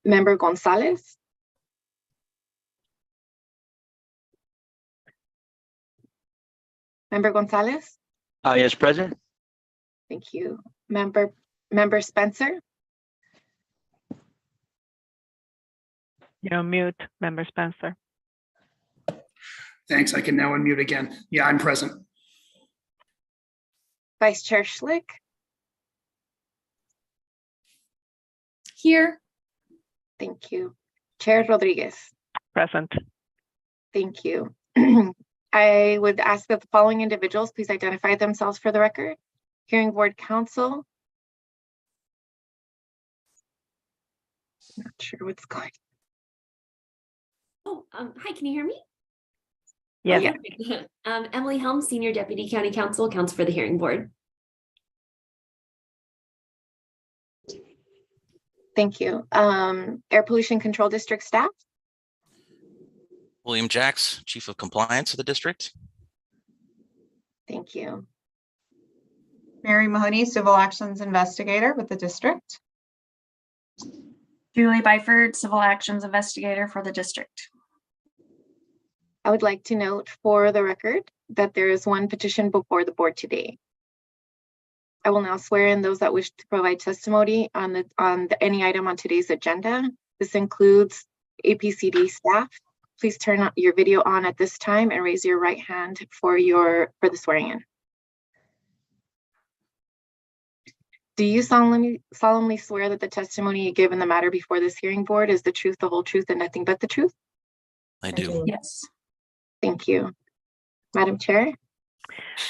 Member Gonzalez. Member Gonzalez. Yes, present. Thank you. Member Spencer. You're on mute, Member Spencer. Thanks. I can now unmute again. Yeah, I'm present. Vice Chair Schlick. Here. Thank you. Chair Rodriguez. Present. Thank you. I would ask that the following individuals please identify themselves for the record. Hearing Board Counsel. Not sure what's going Oh, hi, can you hear me? Yes. Yeah. Emily Helms, Senior Deputy County Counsel, Counsel for the Hearing Board. Thank you. Air Pollution Control District staff. William Jacks, Chief of Compliance of the district. Thank you. Mary Mahoney, Civil Actions Investigator with the district. Julie Byford, Civil Actions Investigator for the district. I would like to note for the record that there is one petition before the board today. I will now swear in those that wish to provide testimony on any item on today's agenda. This includes APCD staff. Please turn your video on at this time and raise your right hand for the swearing in. Do you solemnly swear that the testimony you give in the matter before this hearing board is the truth, the whole truth, and nothing but the truth? I do. Yes. Thank you. Madam Chair.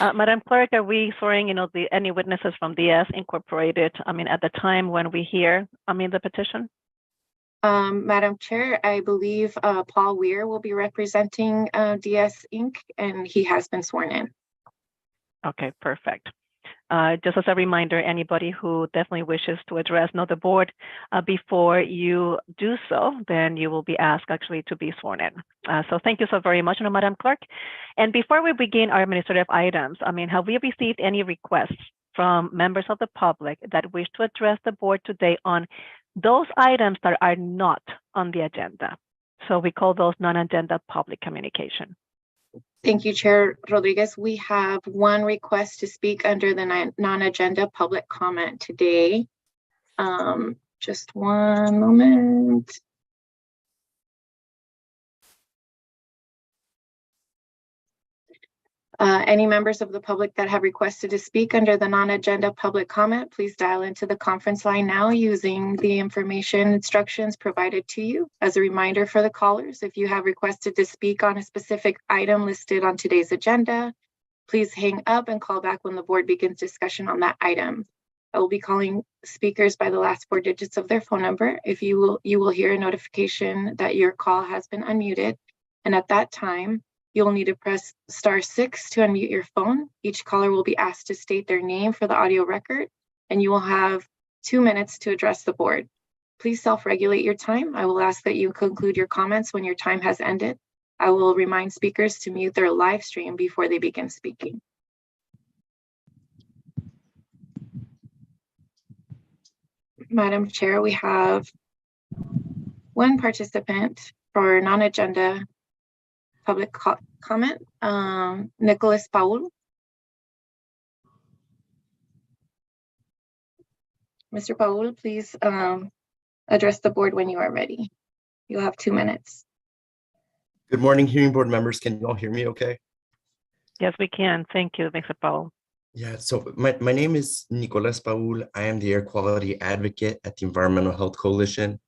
Madam Clerk, are we swearing any witnesses from DS Incorporated? At the time when we hear, the petition? Madam Chair, I believe Paul Weir will be representing DS Inc. and he has been sworn in. Okay, perfect. Just as a reminder, anybody who definitely wishes to address the board before you do so, then you will be asked actually to be sworn in. So thank you so very much, Madam Clerk. And before we begin our administrative items, have we received any requests from members of the public that wish to address the board today on those items that are not on the agenda? So we call those non-agenda public communication. Thank you, Chair Rodriguez. We have one request to speak under the non-agenda public comment today. Just one moment. Any members of the public that have requested to speak under the non-agenda public comment, please dial into the conference line now using the information instructions provided to you. As a reminder for the callers, if you have requested to speak on a specific item listed on today's agenda, please hang up and call back when the board begins discussion on that item. I will be calling speakers by the last 4 digits of their phone number. If you will hear a notification that your call has been unmuted, and at that time, you'll need to press *6 to unmute your phone. Each caller will be asked to state their name for the audio record, and you will have 2 minutes to address the board. Please self-regulate your time. I will ask that you conclude your comments when your time has ended. I will remind speakers to mute their live stream before they begin speaking. Madam Chair, we have one participant for non-agenda public comment, Nicholas Paul. Mr. Paul, please address the board when you are ready. You'll have 2 minutes. Good morning, hearing board members. Can you all hear me okay? Yes, we can. Thank you, Mr. Paul. Yeah, so my name is Nicolas Paul. I am the air quality advocate at the Environmental Health Coalition.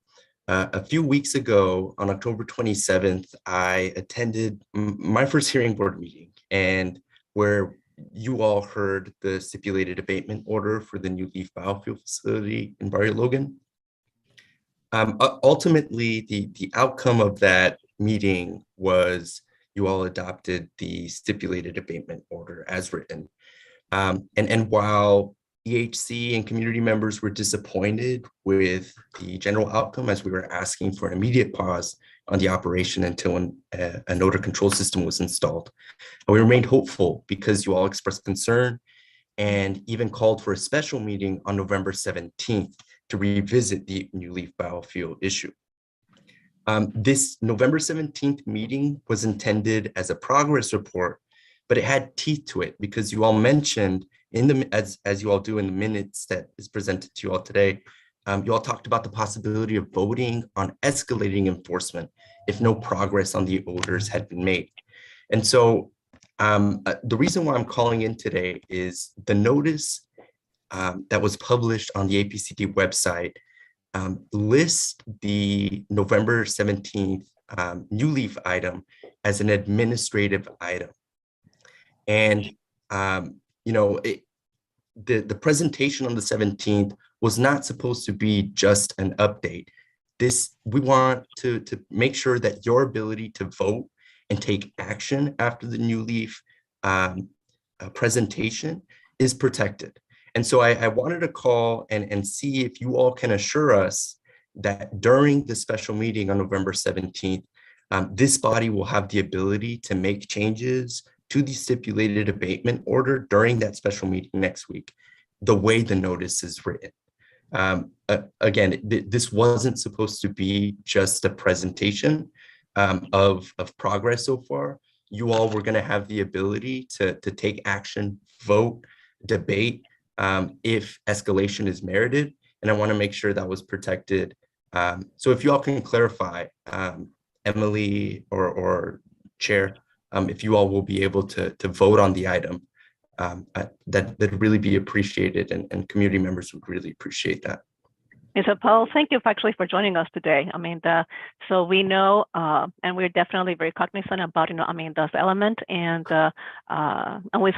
A few weeks ago, on October 27th, I attended my first hearing board meeting, and where you all heard the stipulated abatement order for the new Leaf Biofuel facility in Barrio Logan. Ultimately, the outcome of that meeting was you all adopted the stipulated abatement order as written. And while EHC and community members were disappointed with the general outcome, as we were asking for an immediate pause on the operation until an odor control system was installed. And we remained hopeful because you all expressed concern and even called for a special meeting on November 17th to revisit the new leaf biofuel issue. This November 17th meeting was intended as a progress report, but it had teeth to it because you all mentioned as you all do in the minutes that is presented to you all today, you all talked about the possibility of voting on escalating enforcement if no progress on the odors had been made. And so the reason why I'm calling in today is the notice that was published on the APCD website list the November 17th new leaf item as an administrative item. And, the presentation on the 17th was not supposed to be just an update. We want to make sure that your ability to vote and take action after the new leaf presentation is protected. And so I wanted to call and see if you all can assure us that during the special meeting on November 17th, this body will have the ability to make changes to the stipulated abatement order during that special meeting next week, the way the notice is written. Again, this wasn't supposed to be just a presentation of progress so far. You all were going to have the ability to take action, vote, debate if escalation is merited. And I want to make sure that was protected. So if you all can clarify, Emily or Chair, if you all will be able to vote on the item, that'd really be appreciated, and community members would really appreciate that. Mr. Powell, thank you actually for joining us today. So we know, and we're definitely very cognizant about, this element, and we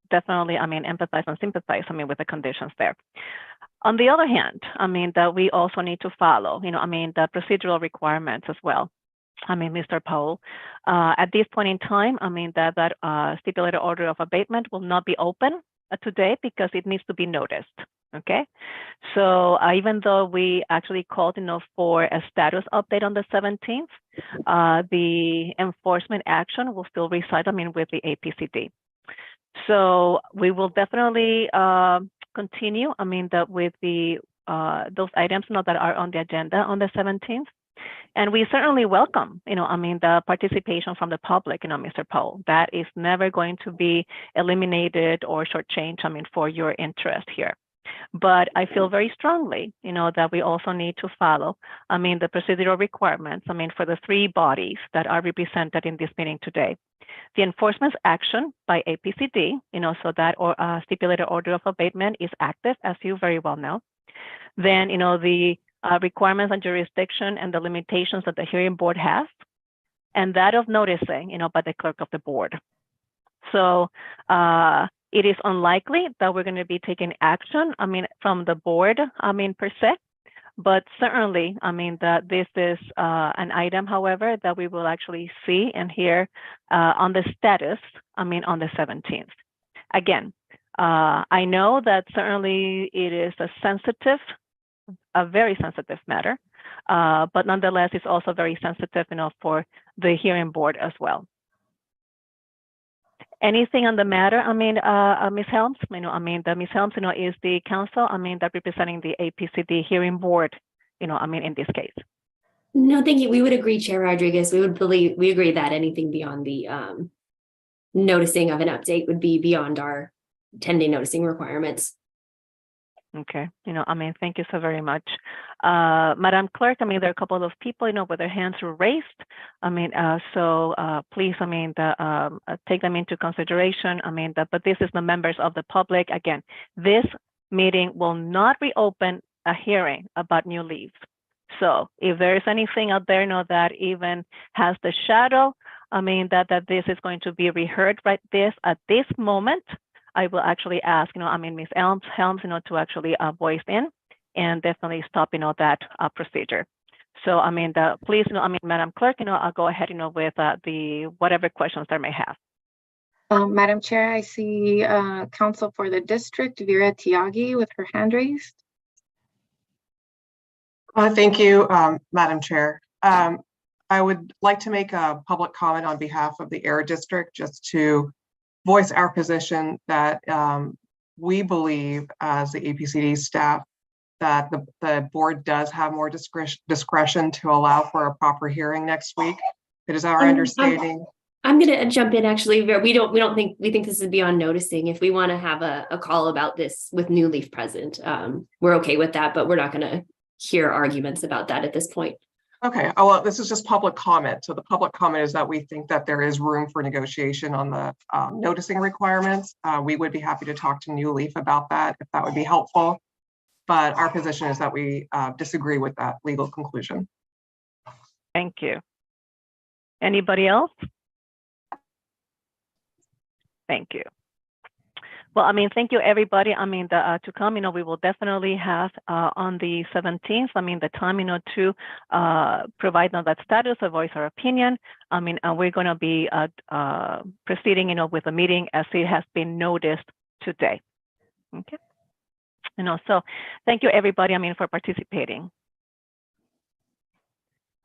definitely, empathize and sympathize, with the conditions there. On the other hand, that we also need to follow, the procedural requirements as well. Mr. Powell, at this point in time, that stipulated order of abatement will not be open today because it needs to be noticed. Okay, so even though we actually called, for a status update on the 17th, the enforcement action will still reside, with the APCD. So we will definitely continue, with the those items that are on the agenda on the 17th. And we certainly welcome, the participation from the public, Mr. Powell. That is never going to be eliminated or shortchanged, for your interest here. But I feel very strongly, that we also need to follow, the procedural requirements, for the three bodies that are represented in this meeting today. The enforcement action by APCD, so that stipulated order of abatement is active, as you very well know. Then, the requirements on jurisdiction and the limitations that the hearing board has, and that of noticing, by the clerk of the board. So it is unlikely that we're going to be taking action, from the board, per se, but certainly, that this is an item, however, that we will actually see and hear on the status, on the 17th. Again, I know that certainly it is a very sensitive matter, but nonetheless, it's also very sensitive, for the hearing board as well. Anything on the matter? Ms. Helms, Ms. Helms, is the counsel, that representing the APCD hearing board, in this case. No, thank you. We would agree, Chair Rodriguez. We agree that anything beyond the noticing of an update would be beyond our 10-day noticing requirements. Okay, thank you so very much. Madam Clerk, there are a couple of people, with their hands raised. So please, take them into consideration. But this is the members of the public. Again, this meeting will not reopen a hearing about new leaves. So if there is anything out there, that even has the shadow, that this is going to be reheard right at this moment, I will actually ask, Ms. Helms, to actually voice in and definitely stop, that procedure. So, please, Madam Clerk, I'll go ahead, with the whatever questions there may have. Madam Chair, I see counsel for the district, Vera Tiagi, with her hand raised. Thank you, Madam Chair. I would like to make a public comment on behalf of the Air District, just to voice our position that we believe as the APCD staff that the board does have more discretion to allow for a proper hearing next week. It is our understanding. I'm going to jump in. Actually, we think this is beyond noticing. If we want to have a call about this with New Leaf present, we're okay with that, but we're not going to hear arguments about that at this point. Okay. Oh, well, this is just public comment. So the public comment is that we think that there is room for negotiation on the noticing requirements. We would be happy to talk to New Leaf about that if that would be helpful. But our position is that we disagree with that legal conclusion. Thank you. Anybody else? Thank you. Well, I mean, thank you, everybody. I mean, to come, we will definitely have on the 17th, the time, to provide that status or voice our opinion. And we're going to be proceeding, with the meeting as it has been noticed today. Okay. So thank you, everybody, for participating.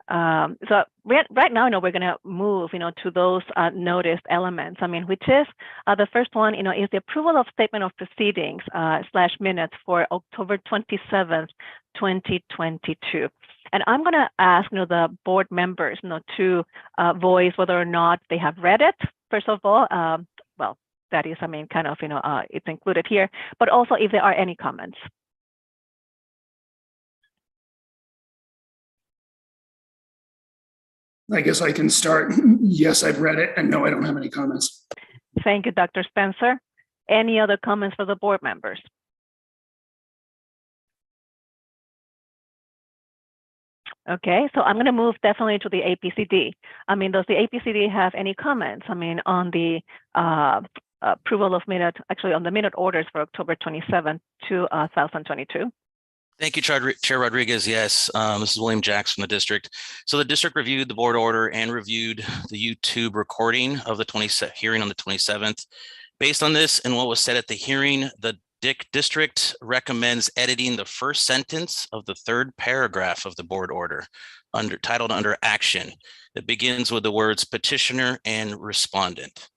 So right now, we're going to move, to those noticed elements, which is the first one, is the approval of statement of proceedings / minutes for October 27th, 2022. And I'm going to ask, the board members, to voice whether or not they have read it. First of all, well, that is, kind of, it's included here, but also if there are any comments. I guess I can start. Yes, I've read it, and no, I don't have any comments. Thank you, Dr. Spencer. Any other comments for the board members? Okay, so I'm going to move definitely to the APCD. Does the APCD have any comments? On the approval of minute, actually on the minute orders for October 27th, 2022. Thank you, Chair Rodriguez. Yes, this is William Jacks from the district. So the district reviewed the board order and reviewed the YouTube recording of the hearing on the 27th. Based on this and what was said at the hearing, the district recommends editing the first sentence of the third paragraph of the board order titled under action. That begins with the words petitioner and respondent.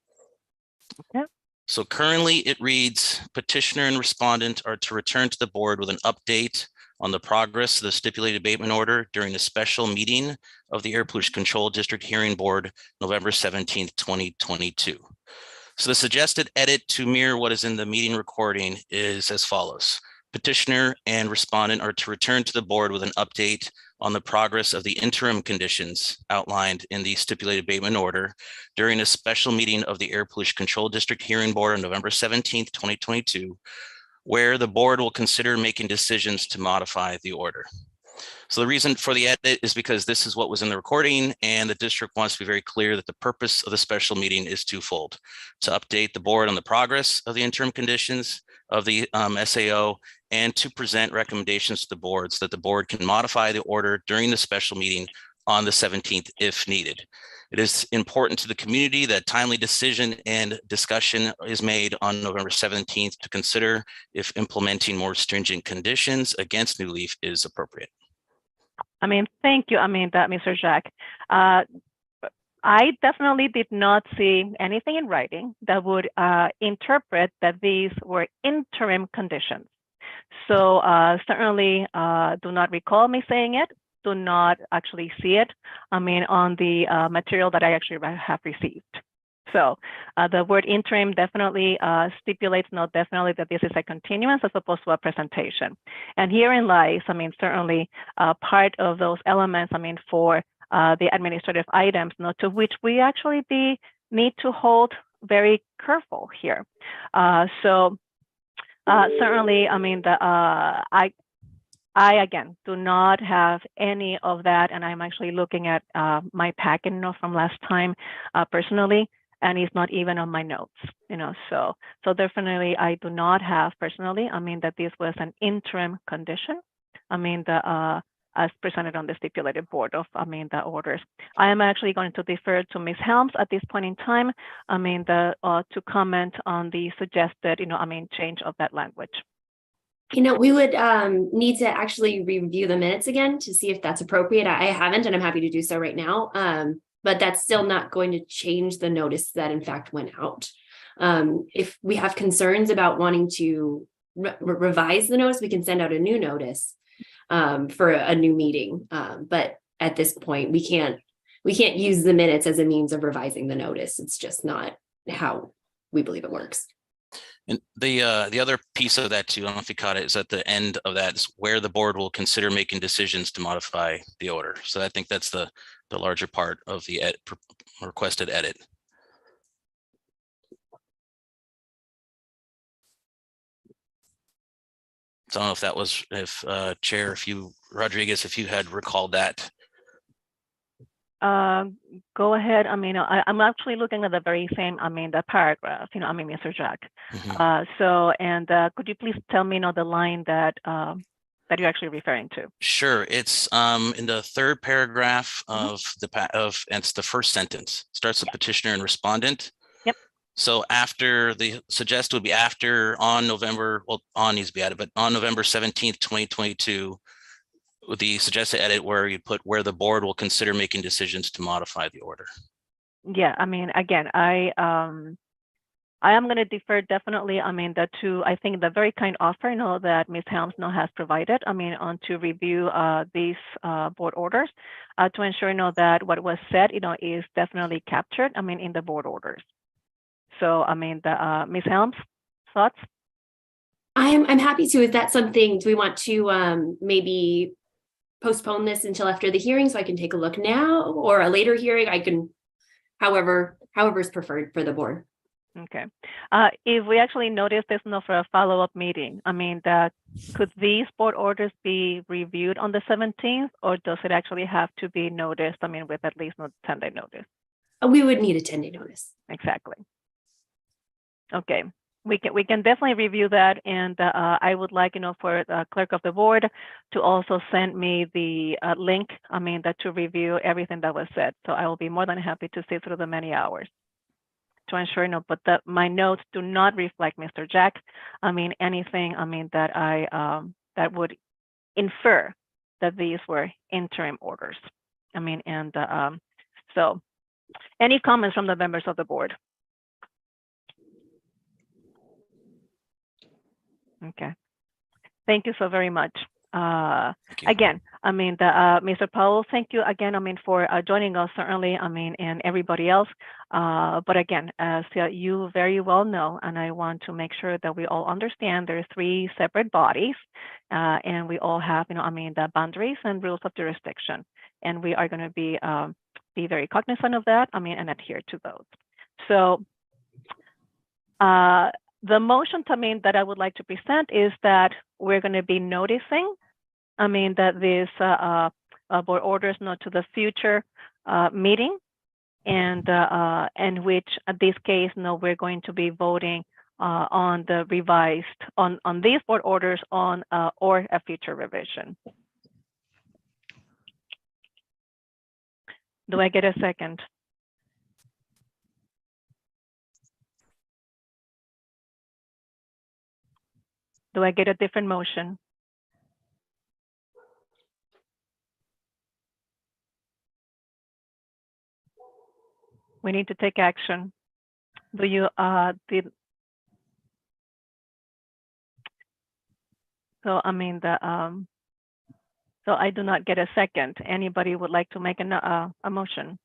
Okay. So currently it reads, petitioner and respondent are to return to the board with an update on the progress of the stipulated abatement order during the special meeting of the Air Pollution Control District Hearing Board, November 17th, 2022. So the suggested edit to mirror what is in the meeting recording is as follows. Petitioner and respondent are to return to the board with an update on the progress of the interim conditions outlined in the stipulated abatement order during a special meeting of the Air Pollution Control District Hearing Board on November 17th, 2022, where the board will consider making decisions to modify the order. So the reason for the edit is because this is what was in the recording, and the district wants to be very clear that the purpose of the special meeting is twofold: to update the board on the progress of the interim conditions of the SAO, and to present recommendations to the board so that the board can modify the order during the special meeting on the 17th if needed. It is important to the community that timely decision and discussion is made on November 17th to consider if implementing more stringent conditions against New Leaf is appropriate. Thank you, Mr. Jack. I definitely did not see anything in writing that would interpret that these were interim conditions. So certainly do not recall me saying it, do not actually see it, on the material that I actually have received. So the word interim definitely stipulates, definitely that this is a continuance as opposed to a presentation. And herein lies, certainly part of those elements, for the administrative items, to which we actually need to hold very careful here. Certainly, I again do not have any of that, and I'm actually looking at my packet from last time personally, and it's not even on my notes. So definitely I do not have personally. That this was an interim condition. As presented on the stipulated board of the orders. I am actually going to defer to Ms. Helms at this point in time. To comment on the suggested change of that language. We would need to actually review the minutes again to see if that's appropriate. I haven't, and I'm happy to do so right now. But that's still not going to change the notice that in fact went out. If we have concerns about wanting to revise the notice, we can send out a new notice for a new meeting. But at this point, we can't use the minutes as a means of revising the notice. It's just not how we believe it works. And the other piece of that too, I don't know if you caught it, is at the end of that is where the board will consider making decisions to modify the order. So I think that's the larger part of the requested edit. So I don't know if that was, Chair, Rodriguez, if you had recalled that. Go ahead. I mean, I'm actually looking at the very same, the paragraph, Mr. Jack. Could you please tell me, the line that you're actually referring to? Sure. It's in the third paragraph of and it's the first sentence. Starts with petitioner and respondent. Yep. So after suggested would be after on November 17th, 2022, with the suggested edit where you put where the board will consider making decisions to modify the order. Yeah, again, I am going to defer definitely, I think the very kind offer, that Ms. Helms has provided, on to review these board orders to ensure, that what was said, is definitely captured, in the board orders. So, Ms. Helms, thoughts? I'm happy to. Is that something, do we want to maybe postpone this until after the hearing so I can take a look now, or a later hearing? I can, however is preferred for the board. Okay. If we actually notice this for a follow-up meeting, could these board orders be reviewed on the 17th, or does it actually have to be noticed, with at least 10-day notice? We would need a 10-day notice. Exactly. Okay. We can definitely review that, and I would like, for the clerk of the board to also send me the link, to review everything that was said. So I will be more than happy to sit through the many hours to ensure, but that my notes do not reflect Mr. Jack. Anything, that that would infer that these were interim orders. So any comments from the members of the board? Okay, thank you so very much. Again, Mr. Powell, thank you again, for joining us, certainly, and everybody else. But again, as you very well know, and I want to make sure that we all understand, there are 3 separate bodies, and we all have, the boundaries and rules of jurisdiction, and we are going to be very cognizant of that, and adhere to those. So, the motion, that I would like to present is that we're going to be noticing, that this board orders to the future meeting, and which, in this case, we're going to be voting on the revised, on these board orders or a future revision. Do I get a second? Do I get a different motion? We need to take action. Do you, so so I do not get a second. Anybody would like to make a motion?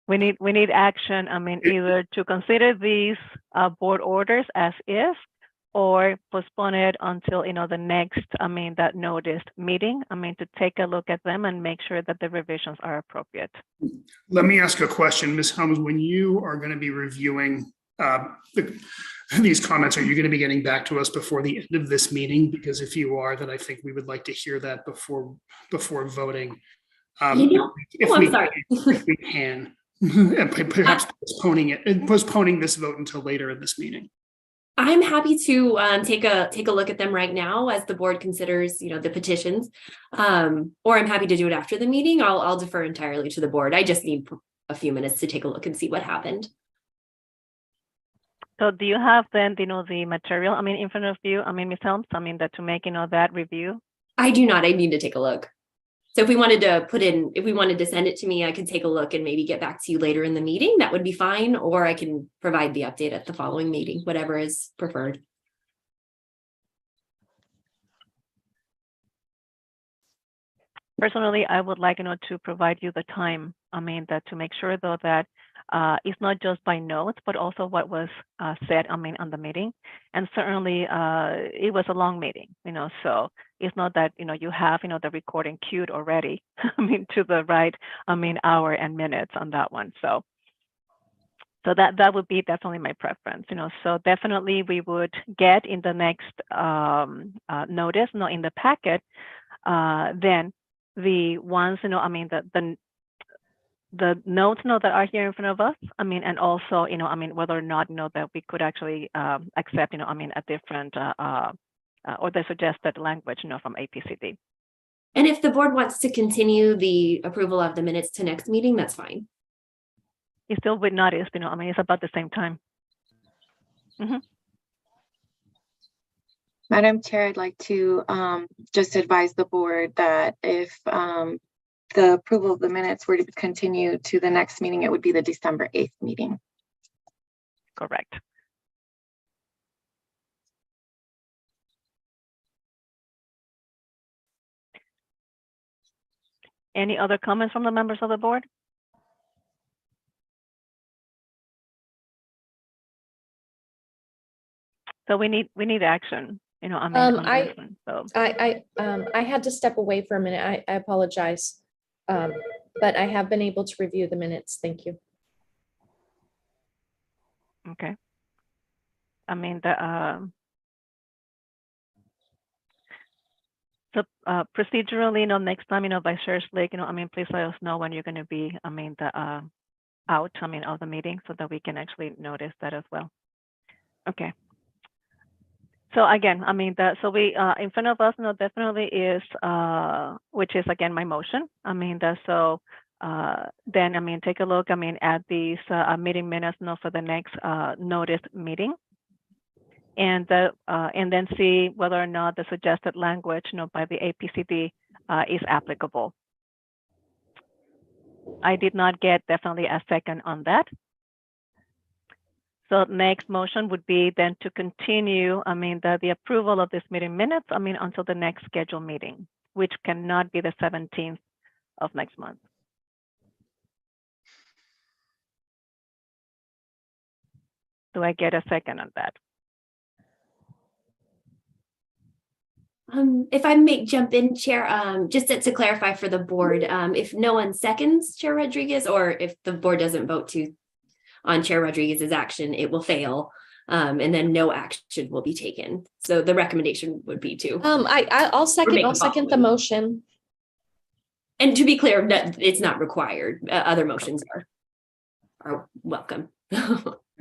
We need action, either to consider these board orders as is, or postpone it until, the next, that noticed meeting, to take a look at them and make sure that the revisions are appropriate. Let me ask a question, Ms. Helms. When you are going to be reviewing these comments, are you going to be getting back to us before the end of this meeting? Because if you are, then I think we would like to hear that before voting. If we can. And perhaps postponing this vote until later in this meeting. I'm happy to take a look at them right now as the board considers, the petitions, or I'm happy to do it after the meeting. I'll defer entirely to the board. I just need a few minutes to take a look and see what happened. So do you have then, the material, in front of you, Ms. Helms, that to make, that review? I do not. I need to take a look. So if we wanted to send it to me, I could take a look and maybe get back to you later in the meeting. That would be fine. Or I can provide the update at the following meeting, whatever is preferred. Personally, I would like, to provide you the time. That to make sure though that it's not just by notes, but also what was said, on the meeting. And certainly it was a long meeting, so it's not that, you have, the recording queued already, to the right, hour and minutes on that one. So that would be definitely my preference, so definitely we would get in the next notice, in the packet, then the ones, the notes, that are here in front of us, and also, whether or not, that we could actually accept, a different or the suggested language, from APCD. And if the board wants to continue the approval of the minutes to next meeting, that's fine. It's still with notice, it's about the same time. Mm-hmm. Madam Chair, I'd like to just advise the board that if the approval of the minutes were to continue to the next meeting, it would be the December 8th meeting. Correct. Any other comments from the members of the board? So we need action, on this one. So I had to step away for a minute. I apologize. But I have been able to review the minutes. Thank you. okay. So procedurally, next time, Vice Chair Slick, please let us know when you're going to be, out, of the meeting, so that we can actually notice that as well. Okay. So again, so we in front of us, definitely is, which is again my motion. So then, take a look, at these meeting minutes, for the next noticed meeting, and then see whether or not the suggested language, by the APCD is applicable. I did not get definitely a second on that. So next motion would be then to continue, the approval of this meeting minutes, until the next scheduled meeting, which cannot be the 17th of next month. Do I get a second on that? If I may jump in, Chair, just to clarify for the board, if no one seconds Chair Rodriguez, or if the board doesn't vote on Chair Rodriguez's action, it will fail, and then no action will be taken. So the recommendation would be to. I'll second the motion. And to be clear, it's not required. Other motions are welcome.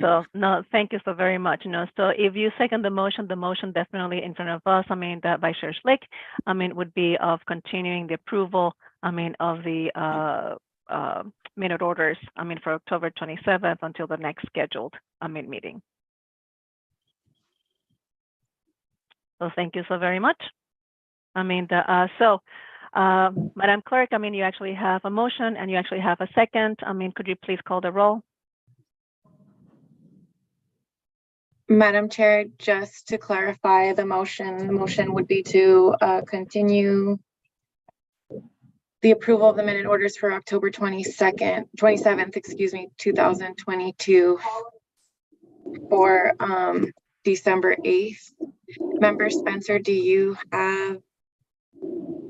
So no, thank you so very much. So if you second the motion definitely in front of us, that Vice Chair Slick, would be of continuing the approval, of the minute orders, for October 27th until the next scheduled, meeting. So thank you so very much. Madam Clerk, you actually have a motion and you actually have a second. Could you please call the roll? Madam Chair, just to clarify the motion would be to continue the approval of the minute orders for October 27th, 2022 for December 8th. Member Spencer, do you have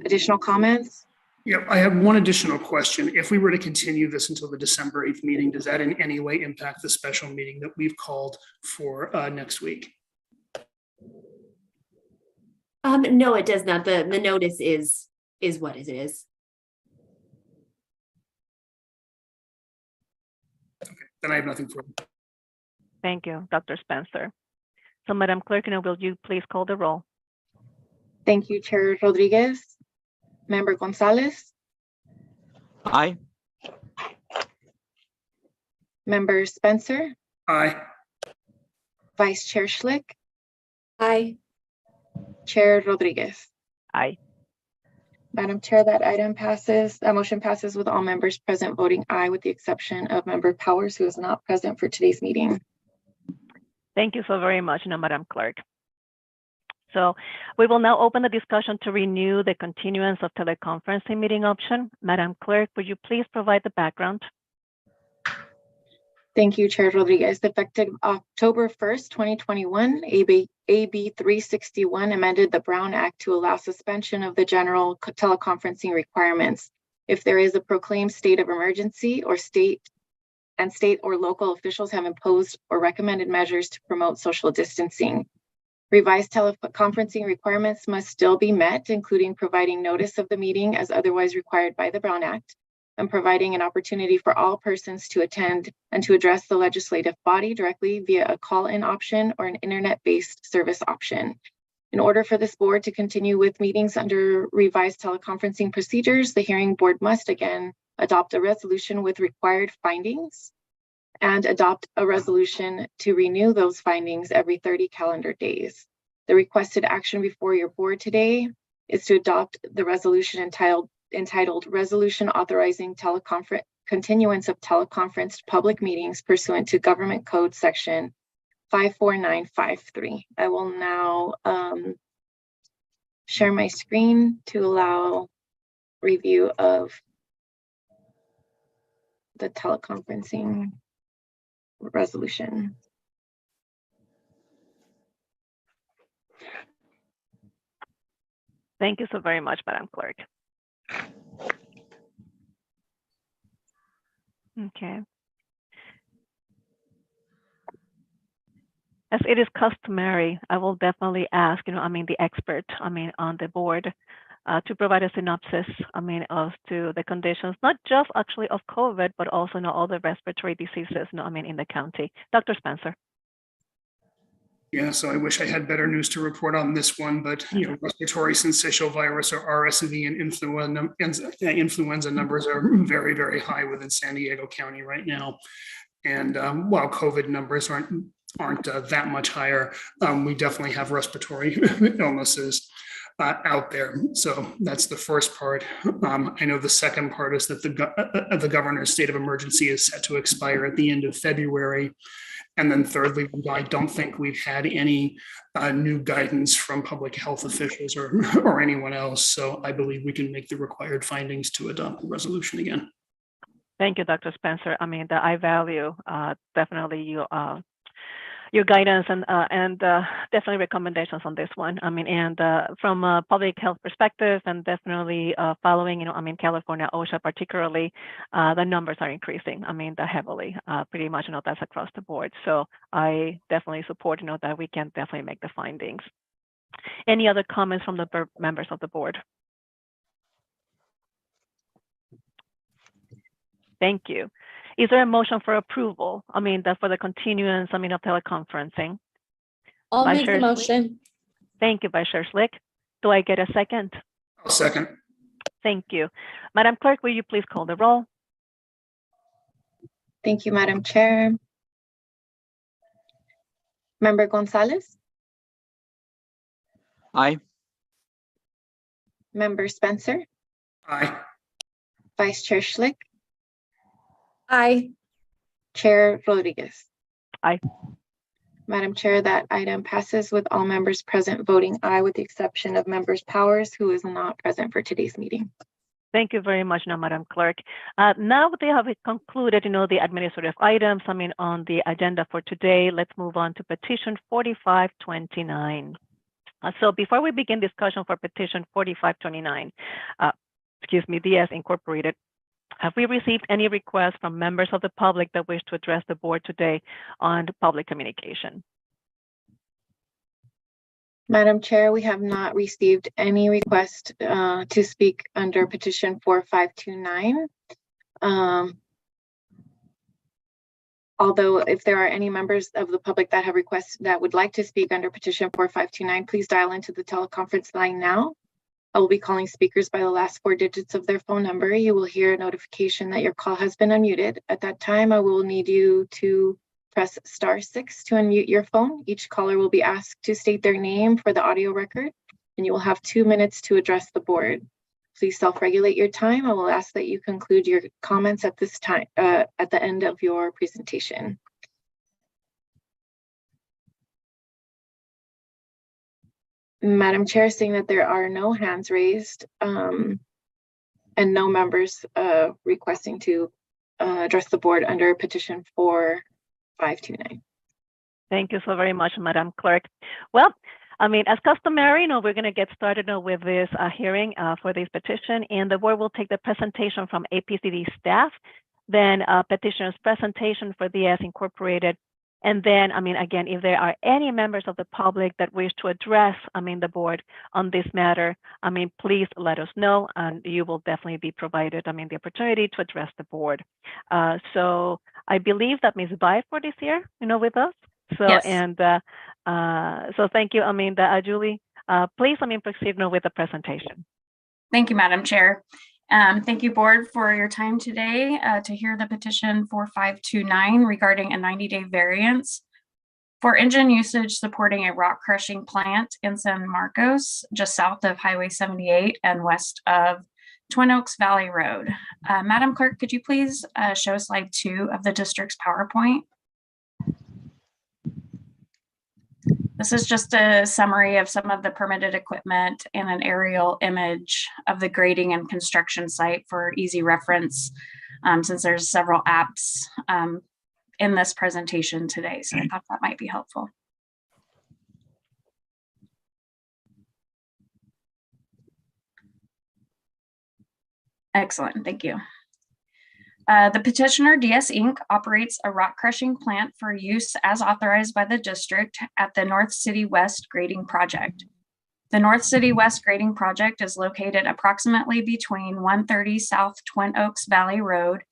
additional comments? Yeah, I have one additional question. If we were to continue this until the December 8th meeting, does that in any way impact the special meeting that we've called for next week? No, it does not. The notice is what it is. Okay, then I have nothing further. Thank you, Dr. Spencer. So Madam Clerk, will you please call the roll? Thank you, Chair Rodriguez. Member Gonzalez. Aye. Member Spencer. Aye. Vice Chair Schlick. Aye. Chair Rodriguez. Aye. Madam Chair, that motion passes with all members present voting aye, with the exception of Member Powers, who is not present for today's meeting. Thank you so very much, Madam Clerk. So we will now open the discussion to renew the continuance of teleconferencing meeting option. Madam Clerk, would you please provide the background? Thank you, Chair Rodriguez. Effective October 1st, 2021, AB 361 amended the Brown Act to allow suspension of the general teleconferencing requirements if there is a proclaimed state of emergency or state or local officials have imposed or recommended measures to promote social distancing. Revised teleconferencing requirements must still be met, including providing notice of the meeting as otherwise required by the Brown Act, and providing an opportunity for all persons to attend and to address the legislative body directly via a call-in option or an internet-based service option. In order for this board to continue with meetings under revised teleconferencing procedures, the hearing board must again adopt a resolution with required findings and adopt a resolution to renew those findings every 30 calendar days. The requested action before your board today is to adopt the resolution entitled Resolution Authorizing Continuance of Teleconferenced Public Meetings pursuant to Government Code Section 54953. I will now share my screen to allow review of the teleconferencing resolution. Thank you so very much, Madam Clerk. Okay. As it is customary, I will definitely ask, the expert, on the board to provide a synopsis, as to the conditions, not just actually of COVID, but also all the respiratory diseases, in the county. Dr. Spencer. Yeah, so I wish I had better news to report on this one, but respiratory syncytial virus, or RSV, and influenza numbers are very, very high within San Diego County right now. And while COVID numbers aren't that much higher, we definitely have respiratory illnesses out there. So that's the first part. I know the second part is that the governor's state of emergency is set to expire at the end of February. And then thirdly, I don't think we've had any new guidance from public health officials or anyone else. So I believe we can make the required findings to adopt the resolution again. Thank you, Dr. Spencer. I value definitely your guidance and definitely recommendations on this one. From a public health perspective, and definitely following, California, OSHA particularly, the numbers are increasing. Heavily, pretty much, that's across the board. So I definitely support, that we can definitely make the findings. Any other comments from the members of the board? Thank you. Is there a motion for approval? For the continuance, of teleconferencing? I'll Vice make the Chair motion. Thank you, Vice Chair Slick. Do I get a second? I'll second. Thank you. Madam Clerk, will you please call the roll? Thank you, Madam Chair. Member Gonzalez? Aye. Member Spencer? Aye. Vice Chair Schlick? Aye. Chair Rodriguez? Aye. Madam Chair, that item passes with all members present voting aye, with the exception of Members Powers, who is not present for today's meeting. Thank you very much, Madam Clerk. Now they have concluded, the administrative items, on the agenda for today. Let's move on to petition 4529. So before we begin discussion for petition 4529, DS Incorporated, have we received any requests from members of the public that wish to address the board today on public communication? Madam Chair, we have not received any request to speak under petition 4529. Although if there are any members of the public that have requests that would like to speak under petition 4529, please dial into the teleconference line now. I will be calling speakers by the last 4 digits of their phone number. You will hear a notification that your call has been unmuted. At that time, I will need you to press *6 to unmute your phone. Each caller will be asked to state their name for the audio record, and you will have 2 minutes to address the board. Please self-regulate your time. I will ask that you conclude your comments at this time, at the end of your presentation. Madam Chair, seeing that there are no hands raised and no members requesting to address the board under petition 4529. Thank you so very much, Madam Clerk. Well, I mean, as customary, we're going to get started with this hearing for this petition, and the board will take the presentation from APCD staff, then petitioner's presentation for DS Incorporated, and then, I mean, again, if there are any members of the public that wish to address, I mean, the board on this matter, I mean, please let us know, and you will definitely be provided, I mean, the opportunity to address the board. So I believe that Ms. Byford is here, with us. So, Yes. and so thank you, I mean, Julie, please, I mean, proceed with the presentation. Thank you, Madam Chair. Thank you, board, for your time today to hear the petition 4529 regarding a 90-day variance for engine usage supporting a rock crushing plant in San Marcos, just south of Highway 78 and west of Twin Oaks Valley Road. Madam Clerk, could you please show slide 2 of the district's PowerPoint? This is just a summary of some of the permitted equipment and an aerial image of the grading and construction site for easy reference, since there's several apps in this presentation today. So I thought that might be helpful. Excellent, thank you. The petitioner, DS Inc., operates a rock crushing plant for use as authorized by the district at the North City West Grading Project. The North City West Grading Project is located approximately between 130 South Twin Oaks Valley Road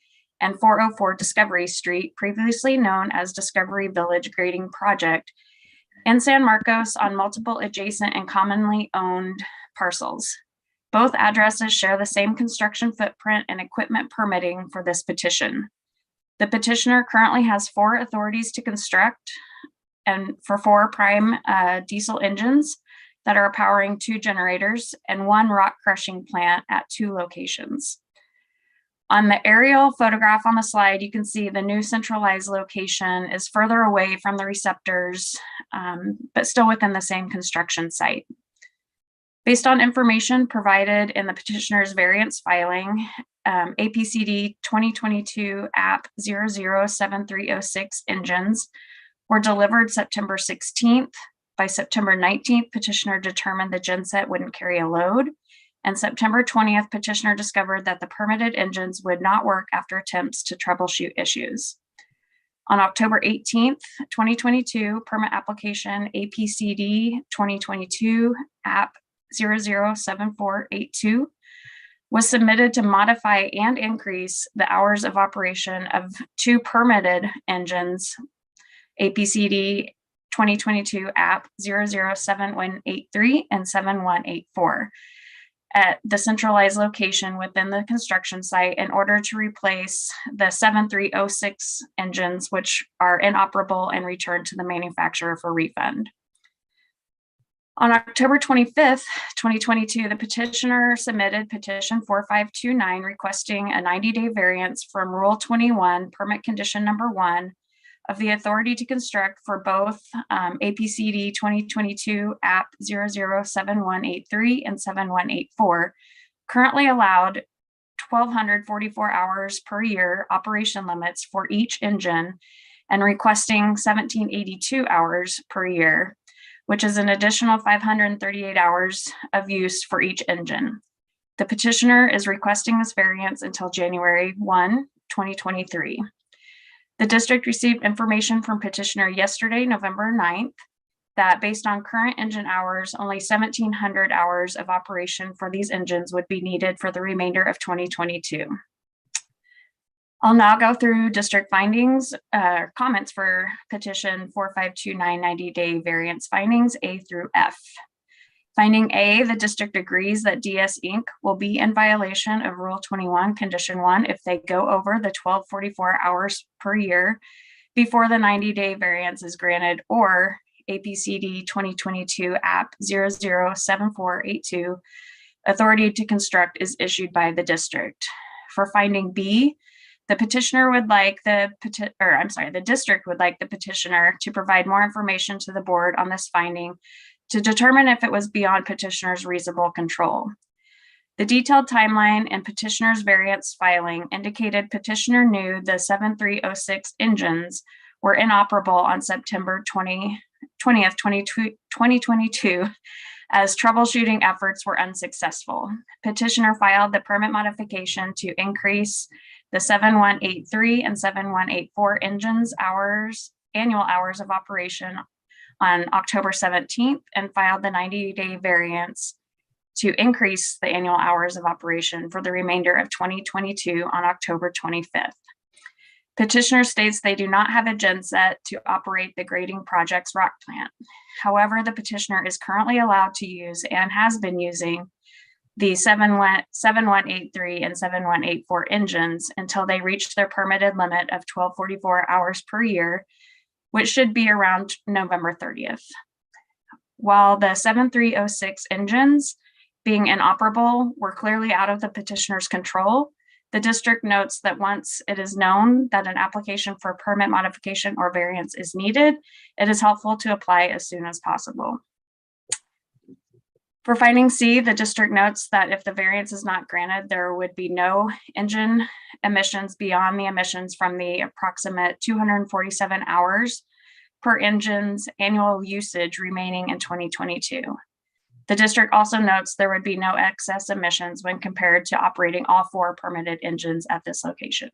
and 404 Discovery Street, previously known as Discovery Village Grading Project, in San Marcos on multiple adjacent and commonly owned parcels. Both addresses share the same construction footprint and equipment permitting for this petition. The petitioner currently has 4 authorities to construct and for 4 prime diesel engines that are powering 2 generators and 1 rock crushing plant at 2 locations. On the aerial photograph on the slide, you can see the new centralized location is further away from the receptors, but still within the same construction site. Based on information provided in the petitioner's variance filing, APCD 2022 App 007306 engines were delivered September 16th. By September 19th, petitioner determined the genset wouldn't carry a load. And September 20th, petitioner discovered that the permitted engines would not work after attempts to troubleshoot issues. On October 18th, 2022, permit application APCD 2022 App 007482 was submitted to modify and increase the hours of operation of 2 permitted engines, APCD 2022 App 007183 and 7184, at the centralized location within the construction site in order to replace the 7306 engines, which are inoperable and returned to the manufacturer for refund. On October 25th, 2022, the petitioner submitted petition 4529 requesting a 90-day variance from Rule 21, permit condition number 1 of the authority to construct for both APCD 2022 App 007183 and 7184, currently allowed 1,244 hours per year operation limits for each engine and requesting 1,782 hours per year, which is an additional 538 hours of use for each engine. The petitioner is requesting this variance until January 1, 2023. The district received information from petitioner yesterday, November 9th, that based on current engine hours, only 1,700 hours of operation for these engines would be needed for the remainder of 2022. I'll now go through district findings, comments for petition 4529 90-day variance findings A through F. Finding A, the district agrees that DS Inc. will be in violation of Rule 21, Condition 1 if they go over the 1,244 hours per year before the 90-day variance is granted, or APCD 2022 App 007482 Authority to construct is issued by the district. For finding B, the petitioner would like the district would like the petitioner to provide more information to the board on this finding to determine if it was beyond petitioner's reasonable control. The detailed timeline and petitioner's variance filing indicated petitioner knew the 7306 engines were inoperable on September 20th, 2022, as troubleshooting efforts were unsuccessful. Petitioner filed the permit modification to increase the 7183 and 7184 engines annual hours of operation on October 17th and filed the 90-day variance to increase the annual hours of operation for the remainder of 2022 on October 25th. Petitioner states they do not have a genset to operate the grading project's rock plant. However, the petitioner is currently allowed to use and has been using the 7183 and 7184 engines until they reach their permitted limit of 1244 hours per year, which should be around November 30th. While the 7306 engines being inoperable were clearly out of the petitioner's control, the district notes that once it is known that an application for permit modification or variance is needed, it is helpful to apply as soon as possible. For finding C, the district notes that if the variance is not granted, there would be no engine emissions beyond the emissions from the approximate 247 hours per engine's annual usage remaining in 2022. The district also notes there would be no excess emissions when compared to operating all 4 permitted engines at this location.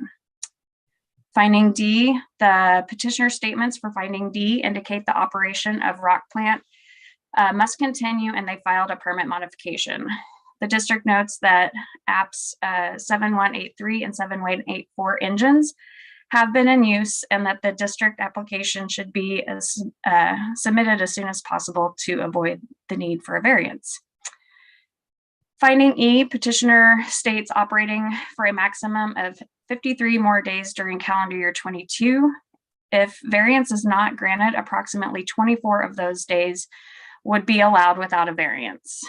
Finding D, the petitioner statements for finding D indicate the operation of rock plant must continue, and they filed a permit modification. The district notes that APP's 7183 and 7184 engines have been in use and that the district application should be submitted as soon as possible to avoid the need for a variance. Finding E, petitioner states operating for a maximum of 53 more days during calendar year 22. If variance is not granted, approximately 24 of those days would be allowed without a variance.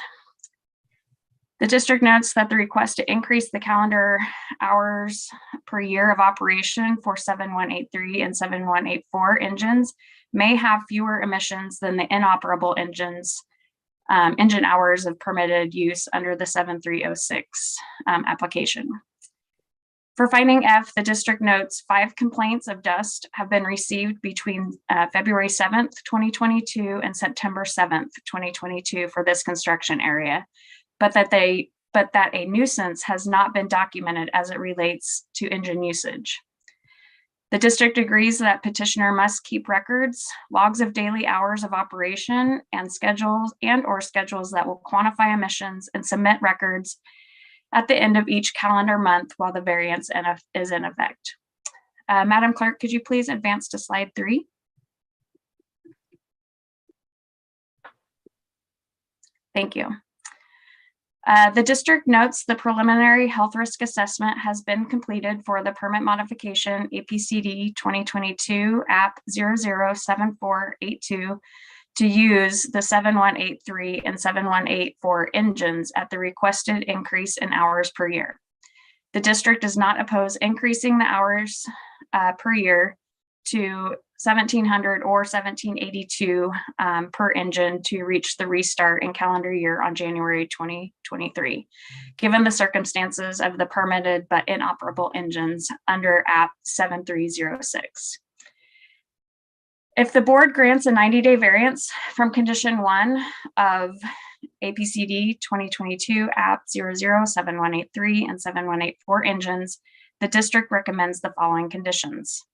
The district notes that the request to increase the calendar hours per year of operation for 7183 and 7184 engines may have fewer emissions than the inoperable engine hours of permitted use under the 7306 application. For finding F, the district notes 5 complaints of dust have been received between February 7th, 2022 and September 7th, 2022 for this construction area, but that a nuisance has not been documented as it relates to engine usage. The district agrees that petitioner must keep records, logs of daily hours of operation, and schedules that will quantify emissions and submit records at the end of each calendar month while the variance is in effect. Madam Clerk, could you please advance to slide 3? Thank you. The district notes the preliminary health risk assessment has been completed for the permit modification APCD 2022 app 007482 to use the 7183 and 7184 engines at the requested increase in hours per year. The district does not oppose increasing the hours per year to 1700 or 1782 per engine to reach the restart in calendar year on January 2023, given the circumstances of the permitted but inoperable engines under App 7306. If the board grants a 90-day variance from condition 1 of APCD 2022 App 007183 and 7184 engines, the district recommends the following conditions.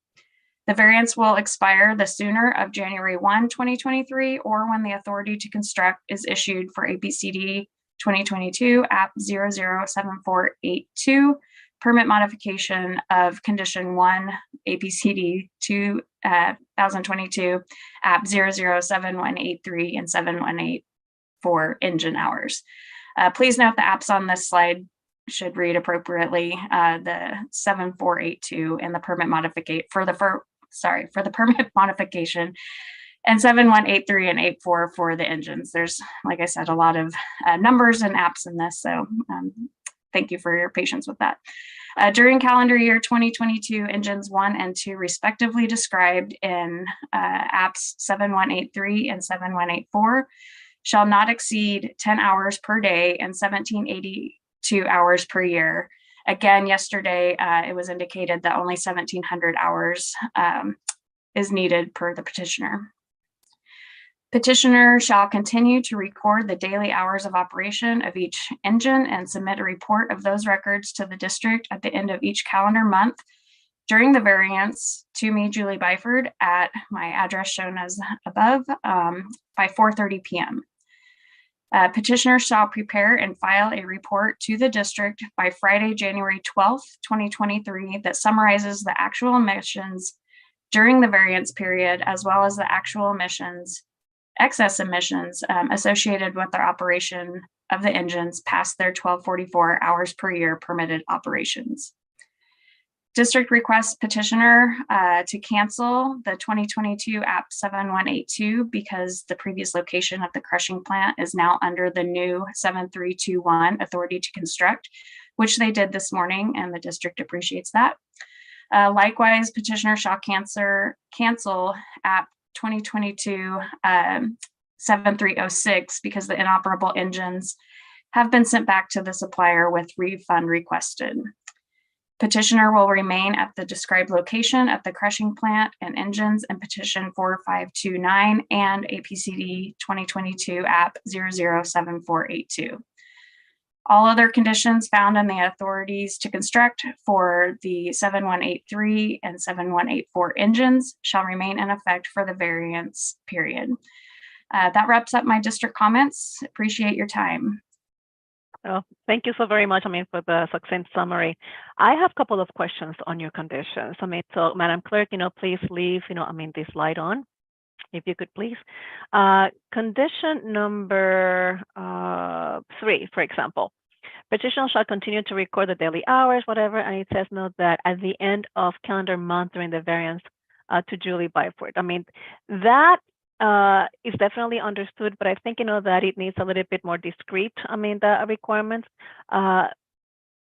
The variance will expire the sooner of January 1, 2023, or when the authority to construct is issued for APCD 2022 App 007482, permit modification of condition 1, APCD 2022 App 007183 and 7184 engine hours. Please note the apps on this slide should read appropriately. The 7482 and the permit modification for the permit modification and 7183 and 84 for the engines. There's, like I said, a lot of numbers and apps in this, so thank you for your patience with that. During calendar year 2022, engines 1 and 2 respectively described in apps 7183 and 7184 shall not exceed 10 hours per day and 1782 hours per year. Again, yesterday, it was indicated that only 1,700 hours is needed per the petitioner. Petitioner shall continue to record the daily hours of operation of each engine and submit a report of those records to the district at the end of each calendar month during the variance to me, Julie Byford, at my address shown as above by 4:30 p.m. Petitioner shall prepare and file a report to the district by Friday, January 12th, 2023 that summarizes the actual emissions during the variance period, as well as the actual emissions, excess emissions associated with their operation of the engines past their 1244 hours per year permitted operations. District requests petitioner to cancel the 2022 app 7182 because the previous location of the crushing plant is now under the new 7321 authority to construct, which they did this morning, and the district appreciates that. Likewise, petitioner shall cancel app 2022 7306 because the inoperable engines have been sent back to the supplier with refund requested. Petitioner will remain at the described location at the crushing plant and engines in petition 4529 and APCD 2022 app 007482. All other conditions found in the authorities to construct for the 7183 and 7184 engines shall remain in effect for the variance period. That wraps up my district comments. Appreciate your time. Oh, thank you so very much, for the succinct summary. I have a couple of questions on your conditions. So Madam Clerk, please leave, this slide on, if you could please. Condition number 3, for example, petitioner shall continue to record the daily hours, whatever, and it says note that at the end of calendar month during the variance to Julie Byford. That is definitely understood, but I think that it needs a little bit more discreet. The requirements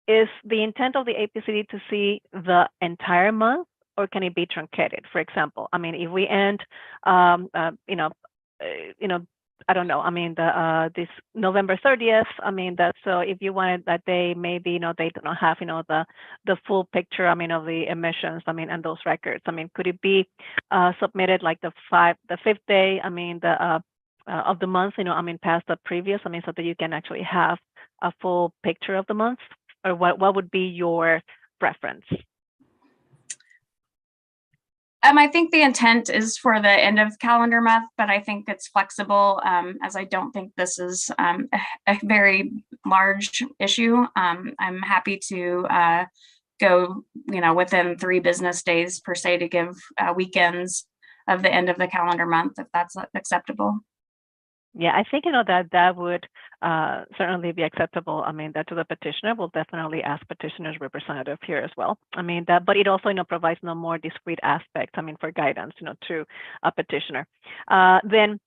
is the intent of the APCD to see the entire month, or can it be truncated? For example, if we end, I don't know. This November 30th. That's so. If you wanted that day, maybe they don't have the full picture. Of the emissions. And those records. Could it be submitted like the 5th day? Of the month. Past the previous. So that you can actually have a full picture of the month. Or what would be your preference? I think the intent is for the end of calendar month, but I think it's flexible as I don't think this is a very large issue. I'm happy to go, within 3 business days per se to give weekends of the end of the calendar month, if that's acceptable. Yeah, I think that would certainly be acceptable. That to the petitioner, will definitely ask petitioner's representative here as well. But it also provides more discrete aspects. For guidance, to a petitioner. Then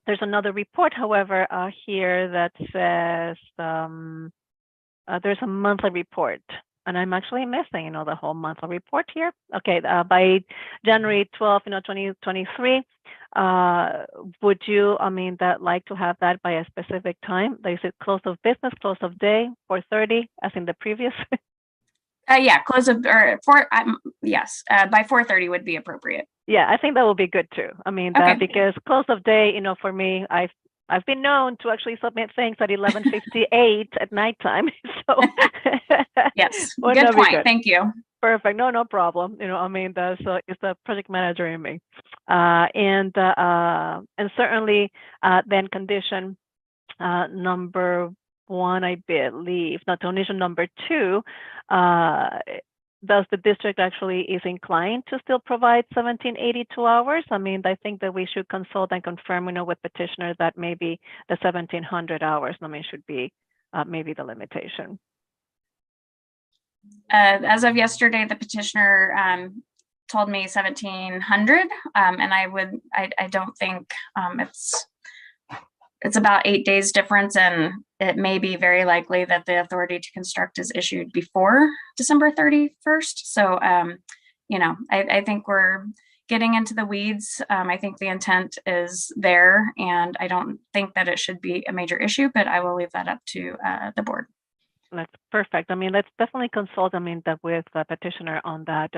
there's another report, however, here that says there's a monthly report. And I'm actually missing, the whole monthly report here. Okay, by January 12th, 2023, would you, like to have that by a specific time? Is it close of business, close of day, 4:30, as in the previous? Yeah, close of, or yes, by 4:30 would be appropriate. Yeah, I think that would be good too. Okay. Because close of day, for me, I've been known to actually submit things at 11:58 at nighttime. So yes, good point. Thank you. Perfect. No problem. So it's the project manager in me, and certainly then condition number 1, I believe. Not condition number 2. Does the district actually is inclined to still provide 1782 hours? I think that we should consult and confirm, with petitioner that maybe the 1700 hours, should be maybe the limitation. As of yesterday, the petitioner told me 1,700, and I don't think it's about 8 days difference, and it may be very likely that the authority to construct is issued before December 31st. So, I think we're getting into the weeds. I think the intent is there, and I don't think that it should be a major issue, but I will leave that up to the board. That's perfect. I mean, let's definitely consult, with the petitioner on that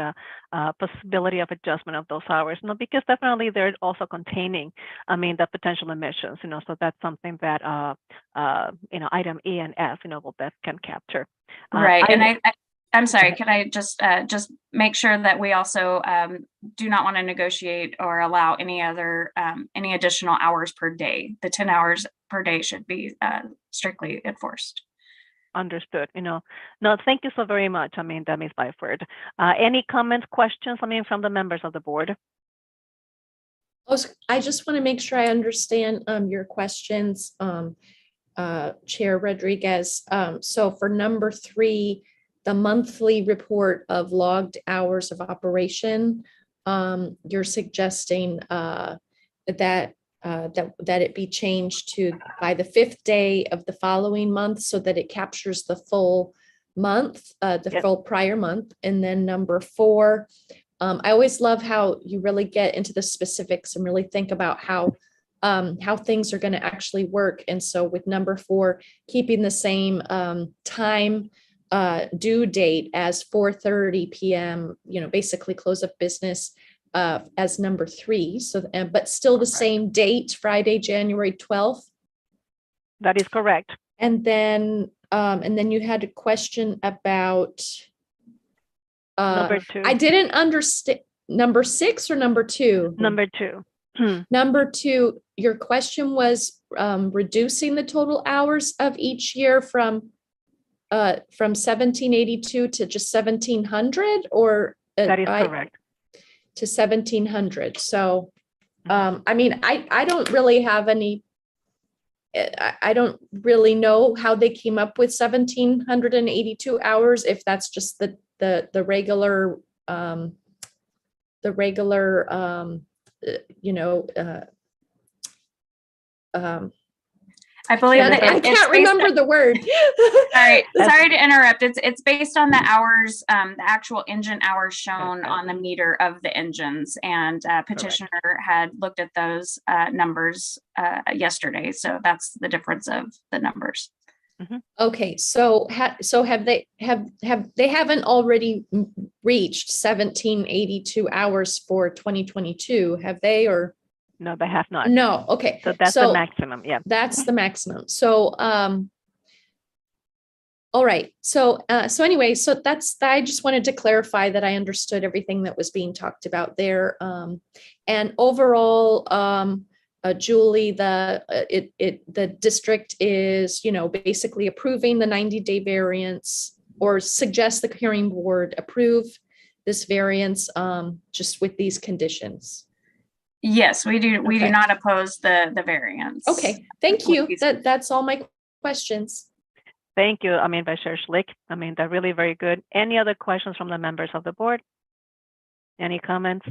possibility of adjustment of those hours, because definitely they're also containing, the potential emissions, so that's something that, item E and F, that can capture. Right. And I'm sorry, could I just make sure that we also do not want to negotiate or allow any additional hours per day. The 10 hours per day should be strictly enforced. Understood. No, thank you so very much. Ms. Byford. Any comments, questions, from the members of the board? I just want to make sure I understand your questions, Chair Rodriguez. So for number 3, the monthly report of logged hours of operation, you're suggesting that it be changed to by the 5th day of the following month so that it captures the full month, full prior month. And then number 4, I always love how you really get into the specifics and really think about how things are going to actually work. And so with number 4, keeping the same time due date as 4:30 p.m., basically close of business as number 3. So, but still the same date, Friday, January 12th. That is correct. And then you had a question about number 2. I didn't understand number 6 or number 2. Number 2. Number 2. Your question was reducing the total hours of each year from 1782 to just 1700, or that is correct. To 1700. So, I don't really have any. I don't really know how they came up with 1782 hours. If that's just the regular, I believe that I can't remember the word. Sorry to interrupt. It's based on the hours, the actual engine hours shown on the meter of the engines, and petitioner had looked at those numbers yesterday. So that's the difference of the numbers. Mm-hmm. Okay, so have they haven't already reached 1782 hours for 2022, have they, or? No, they have not. No. Okay. So that's the maximum. Yeah. That's the maximum. So, all right. So anyway, so I just wanted to clarify that I understood everything that was being talked about there. And overall, Julie, the district is, basically approving the 90-day variance, or suggest the hearing board approve this variance, just with these conditions. Yes, we do. We do not oppose the variance. Okay, thank you. That's all my questions. Thank you. Vice Chair Schlick. They're really very good. Any other questions from the members of the board? Any comments?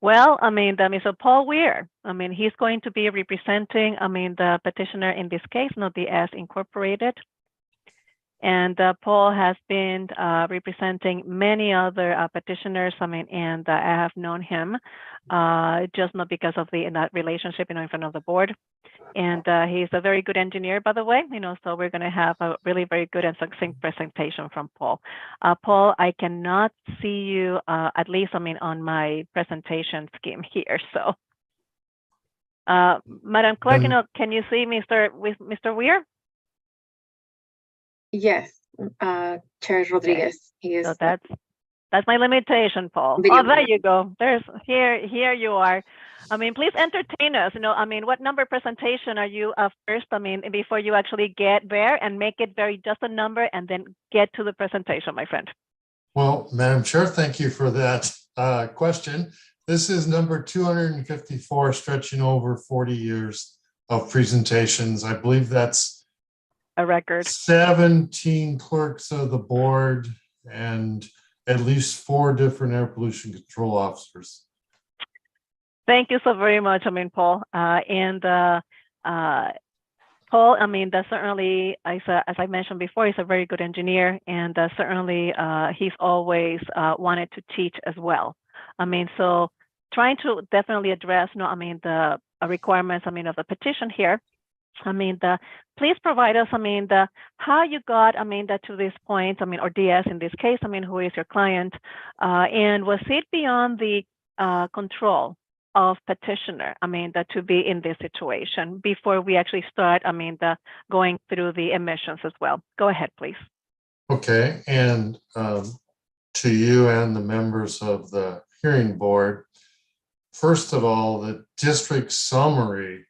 Well, so Paul Weir, he's going to be representing, the petitioner in this case, not the S Incorporated. And Paul has been representing many other petitioners. And I have known him just not because of that relationship, in front of the board. And he's a very good engineer, by the way. So we're going to have a really very good and succinct presentation from Paul. Paul, I cannot see you, at least on my presentation scheme here. So, Madam Clerk, can you see Mr. Weir? Yes, Chair Rodriguez. He is. So that's my limitation, Paul. Video. Oh, there you go. Here you are. Please entertain us. What number presentation are you first? Before you actually get there, and make it very just a number, and then get to the presentation, my friend. Well, Madam Chair, thank you for that question. This is number 254, stretching over 40 years of presentations. I believe that's a record. 17 clerks of the board and at least 4 different air pollution control officers. Thank you so very much, Paul. Paul, that certainly, as I mentioned before, he's a very good engineer, and certainly he's always wanted to teach as well. So trying to definitely address, the requirements, of the petition here. Please provide us, how you got, to this point, or DS in this case, who is your client, and was it beyond the control of petitioner, to be in this situation before we actually start, going through the emissions as well. Go ahead, please. Okay, and to you and the members of the hearing board, first of all, the district summary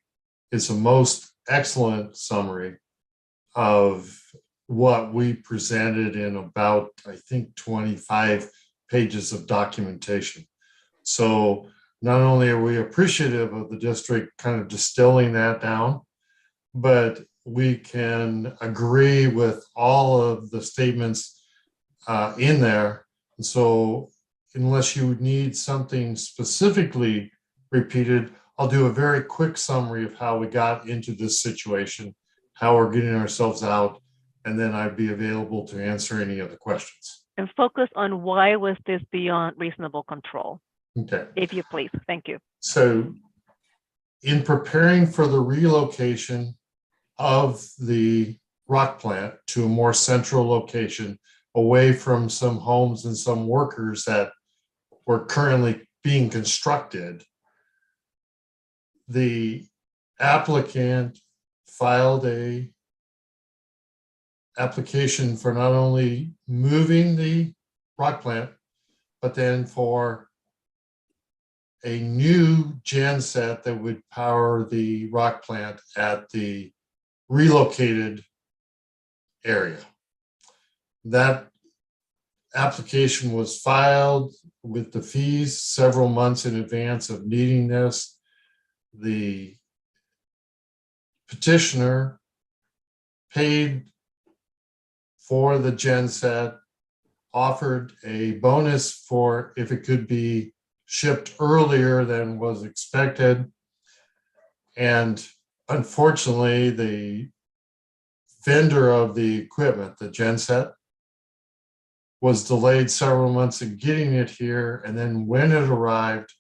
is a most excellent summary of what we presented in about, I think, 25 pages of documentation. So not only are we appreciative of the district kind of distilling that down, but we can agree with all of the statements in there. And so unless you need something specifically repeated, I'll do a very quick summary of how we got into this situation, how we're getting ourselves out, and then I'd be available to answer any other questions. And focus on why was this beyond reasonable control? Okay. If you please, thank you. So in preparing for the relocation of the rock plant to a more central location, away from some homes and some workers that were currently being constructed, the applicant filed a application for not only moving the rock plant, but then for a new genset that would power the rock plant at the relocated area. That application was filed with the fees several months in advance of needing this. The petitioner paid for the genset, offered a bonus for if it could be shipped earlier than was expected. And unfortunately, the vendor of the equipment, the genset, was delayed several months in getting it here. And then when it arrived,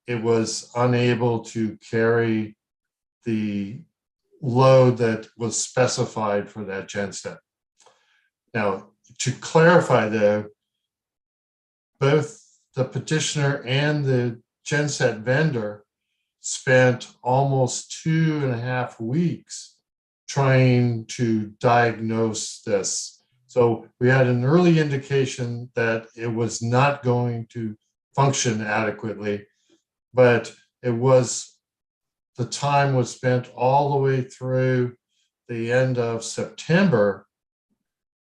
it was unable to carry the load that was specified for that genset. Now, to clarify though, both the petitioner and the genset vendor spent almost 2.5 weeks trying to diagnose this. So we had an early indication that it was not going to function adequately, but the time was spent all the way through the end of September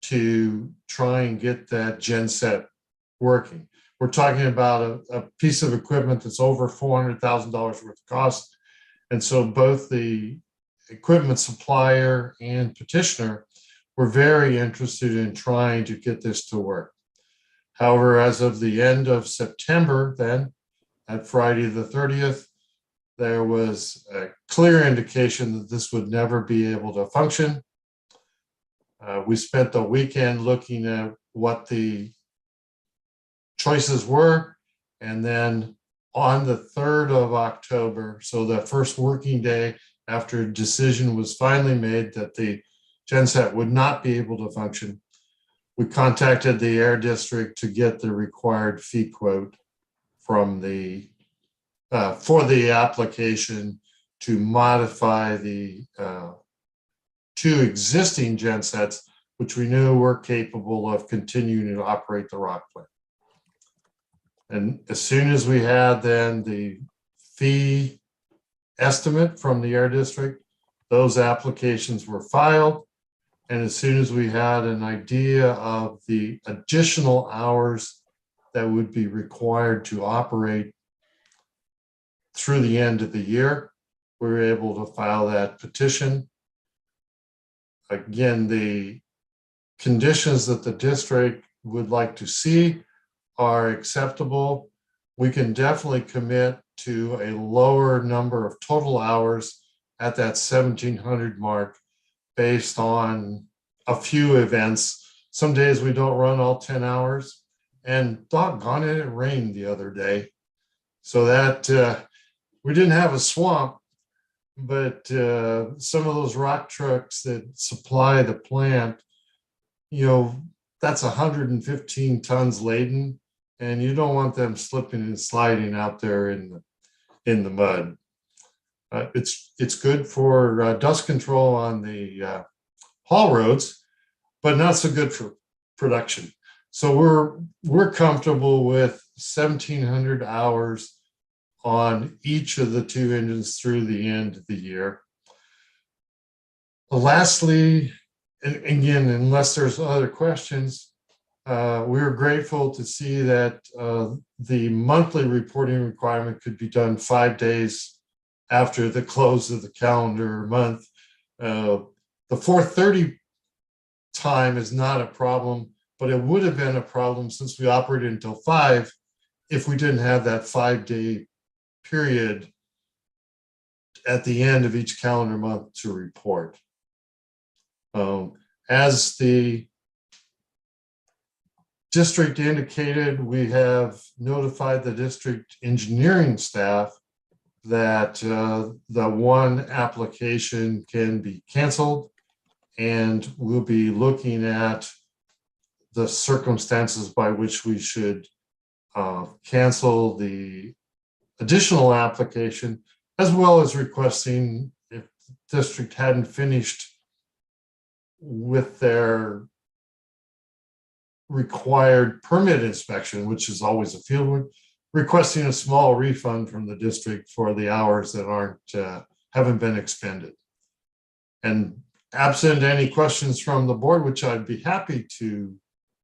to try and get that genset working. We're talking about a piece of equipment that's over $400,000 worth of cost. And so both the equipment supplier and petitioner were very interested in trying to get this to work. However, as of the end of September, then at Friday the 30th, there was a clear indication that this would never be able to function. We spent the weekend looking at what the choices were. And then on the 3rd of October, so the first working day after a decision was finally made that the genset would not be able to function, we contacted the Air District to get the required fee quote from the for the application to modify the 2 existing gensets, which we knew were capable of continuing to operate the rock plant. And as soon as we had then the fee estimate from the Air District, those applications were filed. And as soon as we had an idea of the additional hours that would be required to operate through the end of the year, we were able to file that petition. Again, the conditions that the district would like to see are acceptable, we can definitely commit to a lower number of total hours at that 1,700 mark based on a few events. Some days we don't run all 10 hours, and doggone it, it rained the other day. So that we didn't have a swamp, but some of those rock trucks that supply the plant, that's 115 tons laden, and you don't want them slipping and sliding out there in the mud. It's good for dust control on the haul roads, but not so good for production. So we're comfortable with 1,700 hours on each of the two engines through the end of the year. Lastly, and again, unless there's other questions, we're grateful to see that the monthly reporting requirement could be done 5 days after the close of the calendar month. The 4:30 time is not a problem, but it would have been a problem since we operated until 5 if we didn't have that 5-day period at the end of each calendar month to report. As the district indicated, we have notified the district engineering staff that the one application can be canceled, and we'll be looking at the circumstances by which we should cancel the additional application, as well as requesting if the district hadn't finished with their required permit inspection, which is always a field one, requesting a small refund from the district for the hours that haven't been expended. And absent any questions from the board, which I'd be happy to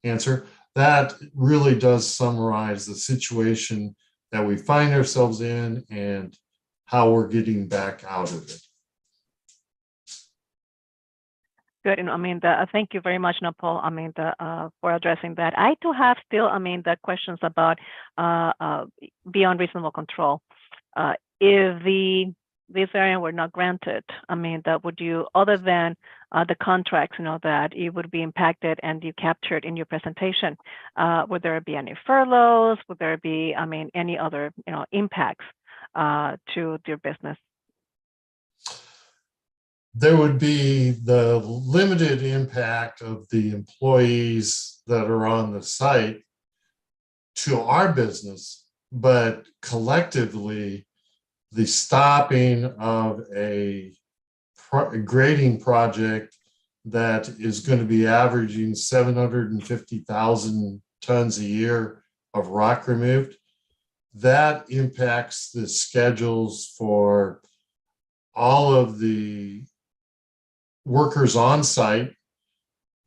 answer, that really does summarize the situation that we find ourselves in and how we're getting back out of it. Good. And thank you very much, Paul, for addressing that. I do have still, the questions about beyond reasonable control. If this area were not granted, that would you, other than the contracts, that it would be impacted and you captured in your presentation, would there be any furloughs? Would there be, any other, impacts to your business? There would be the limited impact of the employees that are on the site to our business, but collectively, the stopping of a grading project that is going to be averaging 750,000 tons a year of rock removed, that impacts the schedules for all of the workers on site.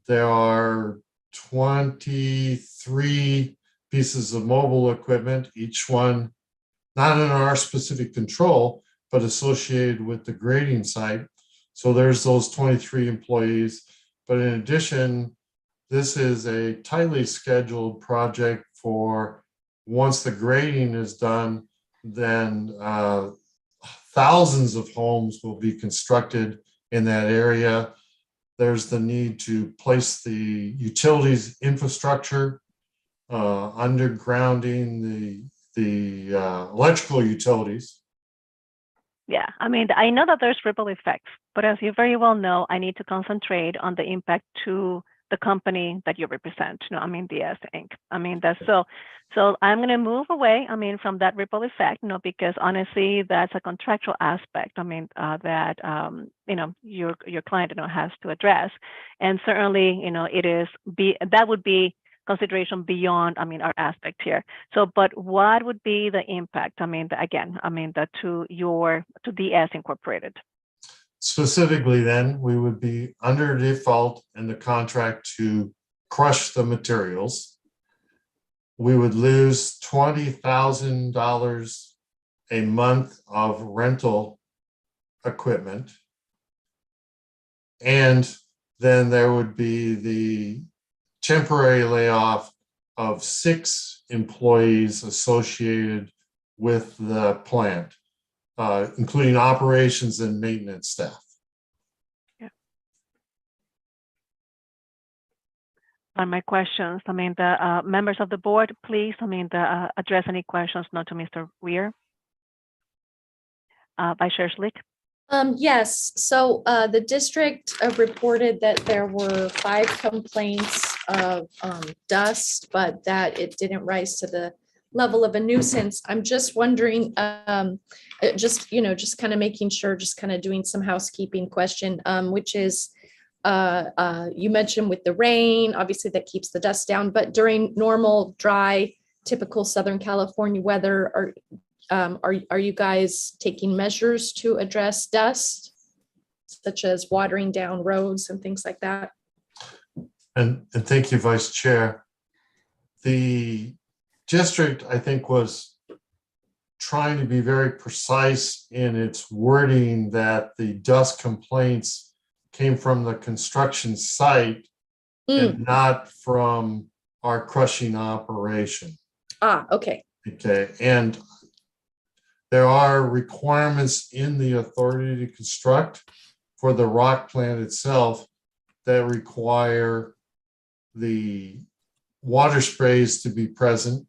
There are 23 pieces of mobile equipment, each one not in our specific control, but associated with the grading site. So there's those 23 employees. But in addition, this is a tightly scheduled project for once the grading is done, then thousands of homes will be constructed in that area. There's the need to place the utilities infrastructure, undergrounding the electrical utilities. Yeah, I know that there's ripple effects, but as you very well know, I need to concentrate on the impact to the company that you represent, DS Inc. That's so I'm going to move away, from that ripple effect, because honestly, that's a contractual aspect, that, your client, has to address. And certainly, that would be consideration beyond, our aspect here. So, but what would be the impact? To DS Incorporated. Specifically, then we would be under default in the contract to crush the materials. We would lose $20,000 a month of rental equipment. And then there would be the temporary layoff of 6 employees associated with the plant, including operations and maintenance staff. On my questions, the members of the board, please, address any questions not to Mr. Weir. Vice Chair Schlick. Yes, so the district reported that there were 5 complaints of dust, but that it didn't rise to the level of a nuisance. I'm just wondering, just kind of making sure, just kind of doing some housekeeping question, which is, you mentioned with the rain, obviously that keeps the dust down, but during normal, dry, typical Southern California weather, are you guys taking measures to address dust, such as watering down roads and things like that? And thank you, Vice Chair. The district, I think, was trying to be very precise in its wording that the dust complaints came from the construction site and not from our crushing operation. Okay. Okay, and there are requirements in the authority to construct for the rock plant itself that require the water sprays to be present.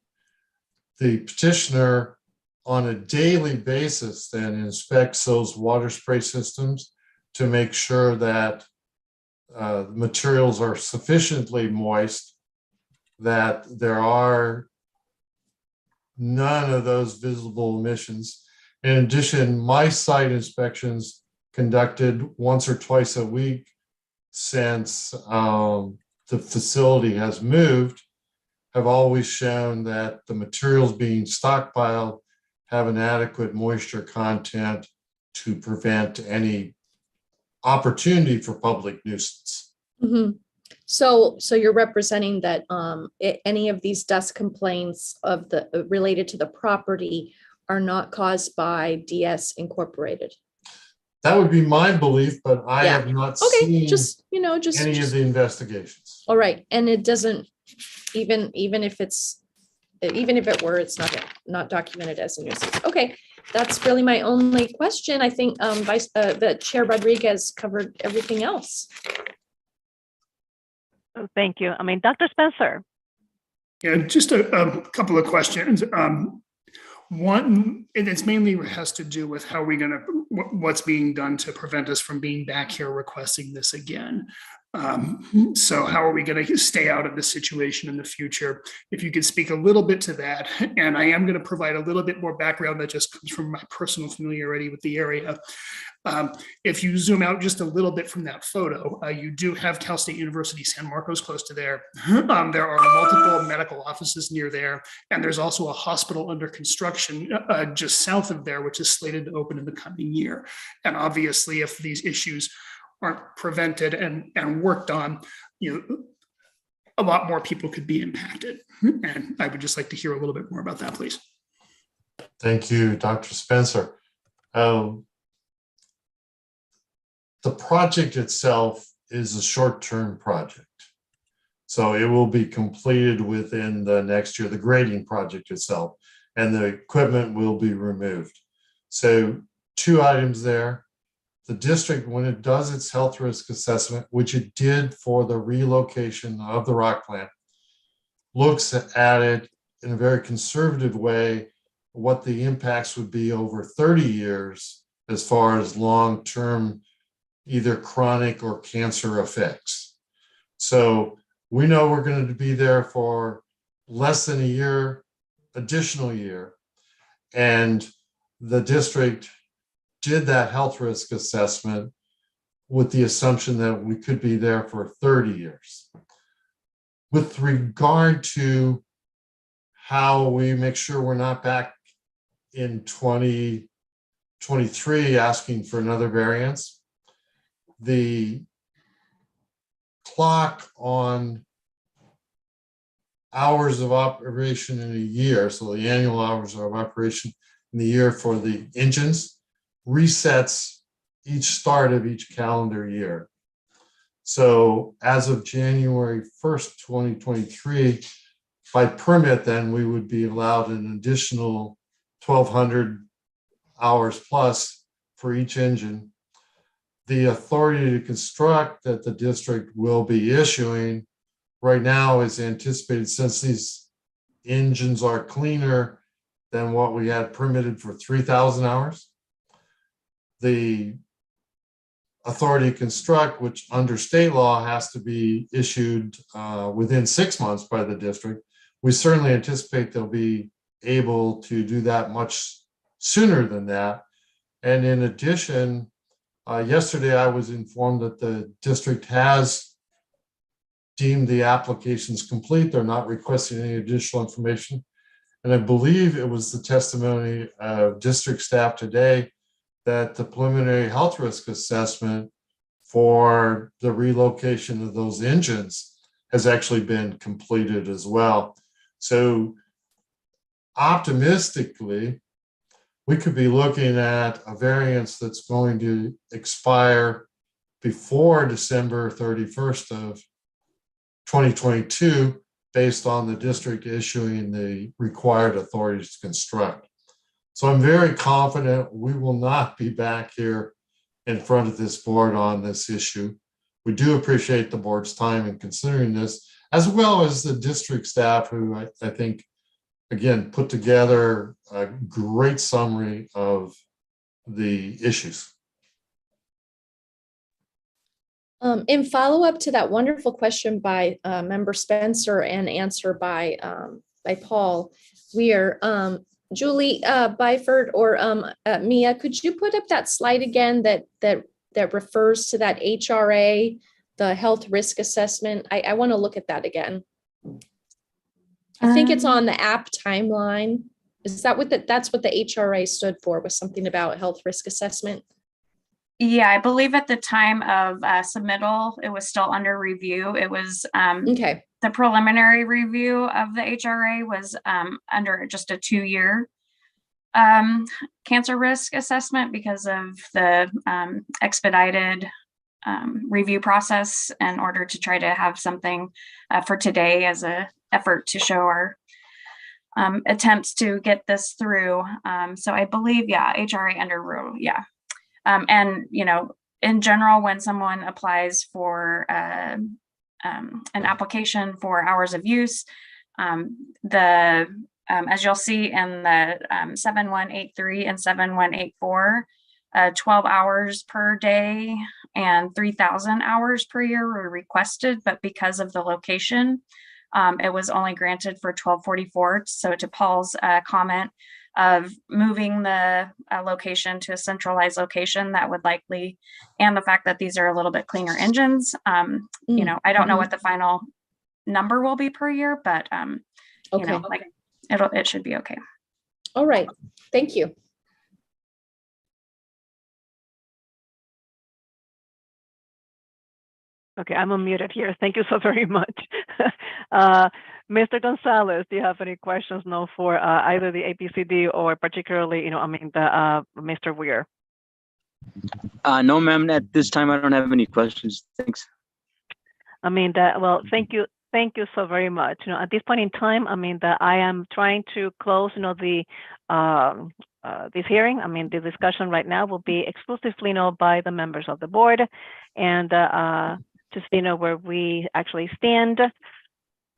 The petitioner on a daily basis then inspects those water spray systems to make sure that the materials are sufficiently moist, that there are none of those visible emissions. In addition, my site inspections conducted once or twice a week since the facility has moved have always shown that the materials being stockpiled have an adequate moisture content to prevent any opportunity for public nuisance. So you're representing that any of these dust complaints of the related to the property are not caused by DS Incorporated? That would be my belief, but I have not seen any of the investigations. All right, and it doesn't, even if it were, it's not documented as a nuisance. Okay, that's really my only question. I think the Chair Rodriguez covered everything else. Thank you. Dr. Spencer. Yeah, just a couple of questions. One, and it's mainly has to do with how we're what's being done to prevent us from being back here requesting this again. So how are we going to stay out of this situation in the future? If you could speak a little bit to that, and I am going to provide a little bit more background that just comes from my personal familiarity with the area. If you zoom out just a little bit from that photo, you do have Cal State University San Marcos close to there. There are multiple medical offices near there, and there's also a hospital under construction just south of there, which is slated to open in the coming year. And obviously, if these issues aren't prevented and worked on, a lot more people could be impacted. And I would just like to hear a little bit more about that, please. Thank you, Dr. Spencer. The project itself is a short-term project. So it will be completed within the next year, the grading project itself, and the equipment will be removed. So 2 items there. The district, when it does its health risk assessment, which it did for the relocation of the rock plant, looks at it in a very conservative way, what the impacts would be over 30 years as far as long-term, either chronic or cancer effects. So we know we're going to be there for less than a year, additional year, and the district did that health risk assessment with the assumption that we could be there for 30 years. With regard to how we make sure we're not back in 2023 asking for another variance, the clock on hours of operation in a year, so the annual hours of operation in the year for the engines, resets each start of each calendar year. So as of January 1st, 2023, by permit, then we would be allowed an additional 1,200 hours plus for each engine. The authority to construct that the district will be issuing right now is anticipated, since these engines are cleaner than what we had permitted for 3,000 hours. The authority to construct, which under state law has to be issued within 6 months by the district, we certainly anticipate they'll be able to do that much sooner than that. And in addition, yesterday I was informed that the district has deemed the applications complete. They're not requesting any additional information. And I believe it was the testimony of district staff today that the preliminary health risk assessment for the relocation of those engines has actually been completed as well. So optimistically, we could be looking at a variance that's going to expire before December 31st of 2022, based on the district issuing the required authorities to construct. So I'm very confident we will not be back here in front of this board on this issue. We do appreciate the board's time in considering this, as well as the district staff who I think, again, put together a great summary of the issues. In follow-up to that wonderful question by Member Spencer and answer by Paul Weir, Julie Byford or Mia, could you put up that slide again that refers to that HRA, the health risk assessment? I want to look at that again. I think it's on the app timeline. Is that what that's what the HRA stood for, was something about health risk assessment? Yeah, I believe at the time of submittal, it was still under review. It was Okay. the preliminary review of the HRA was under just a 2-year cancer risk assessment because of the expedited review process in order to try to have something for today as a effort to show our attempts to get this through. So I believe, yeah, HRA under rule, yeah. And, you know, in general, when someone applies for an application for hours of use, as you'll see in the 7183 and 7184, 12 hours per day and 3,000 hours per year were requested, but because of the location, it was only granted for 1244. So to Paul's comment of moving the location to a centralized location, that would likely, and the fact that these are a little bit cleaner engines, you know, I don't know what the final number will be per year, but you know, like it should be okay. All right, thank you. Okay, I'm unmuted here. Thank you so very much. Mr. Gonzalez, do you have any questions now for either the APCD or particularly, you know, I mean, Mr. Weir? No, ma'am, at this time, I don't have any questions. Thanks. I mean, well, thank you so very much. You know, at this point in time, I mean, I am trying to close, you know, this hearing. I mean, the discussion right now will be exclusively, you know, by the members of the board, and just, you know, where we actually stand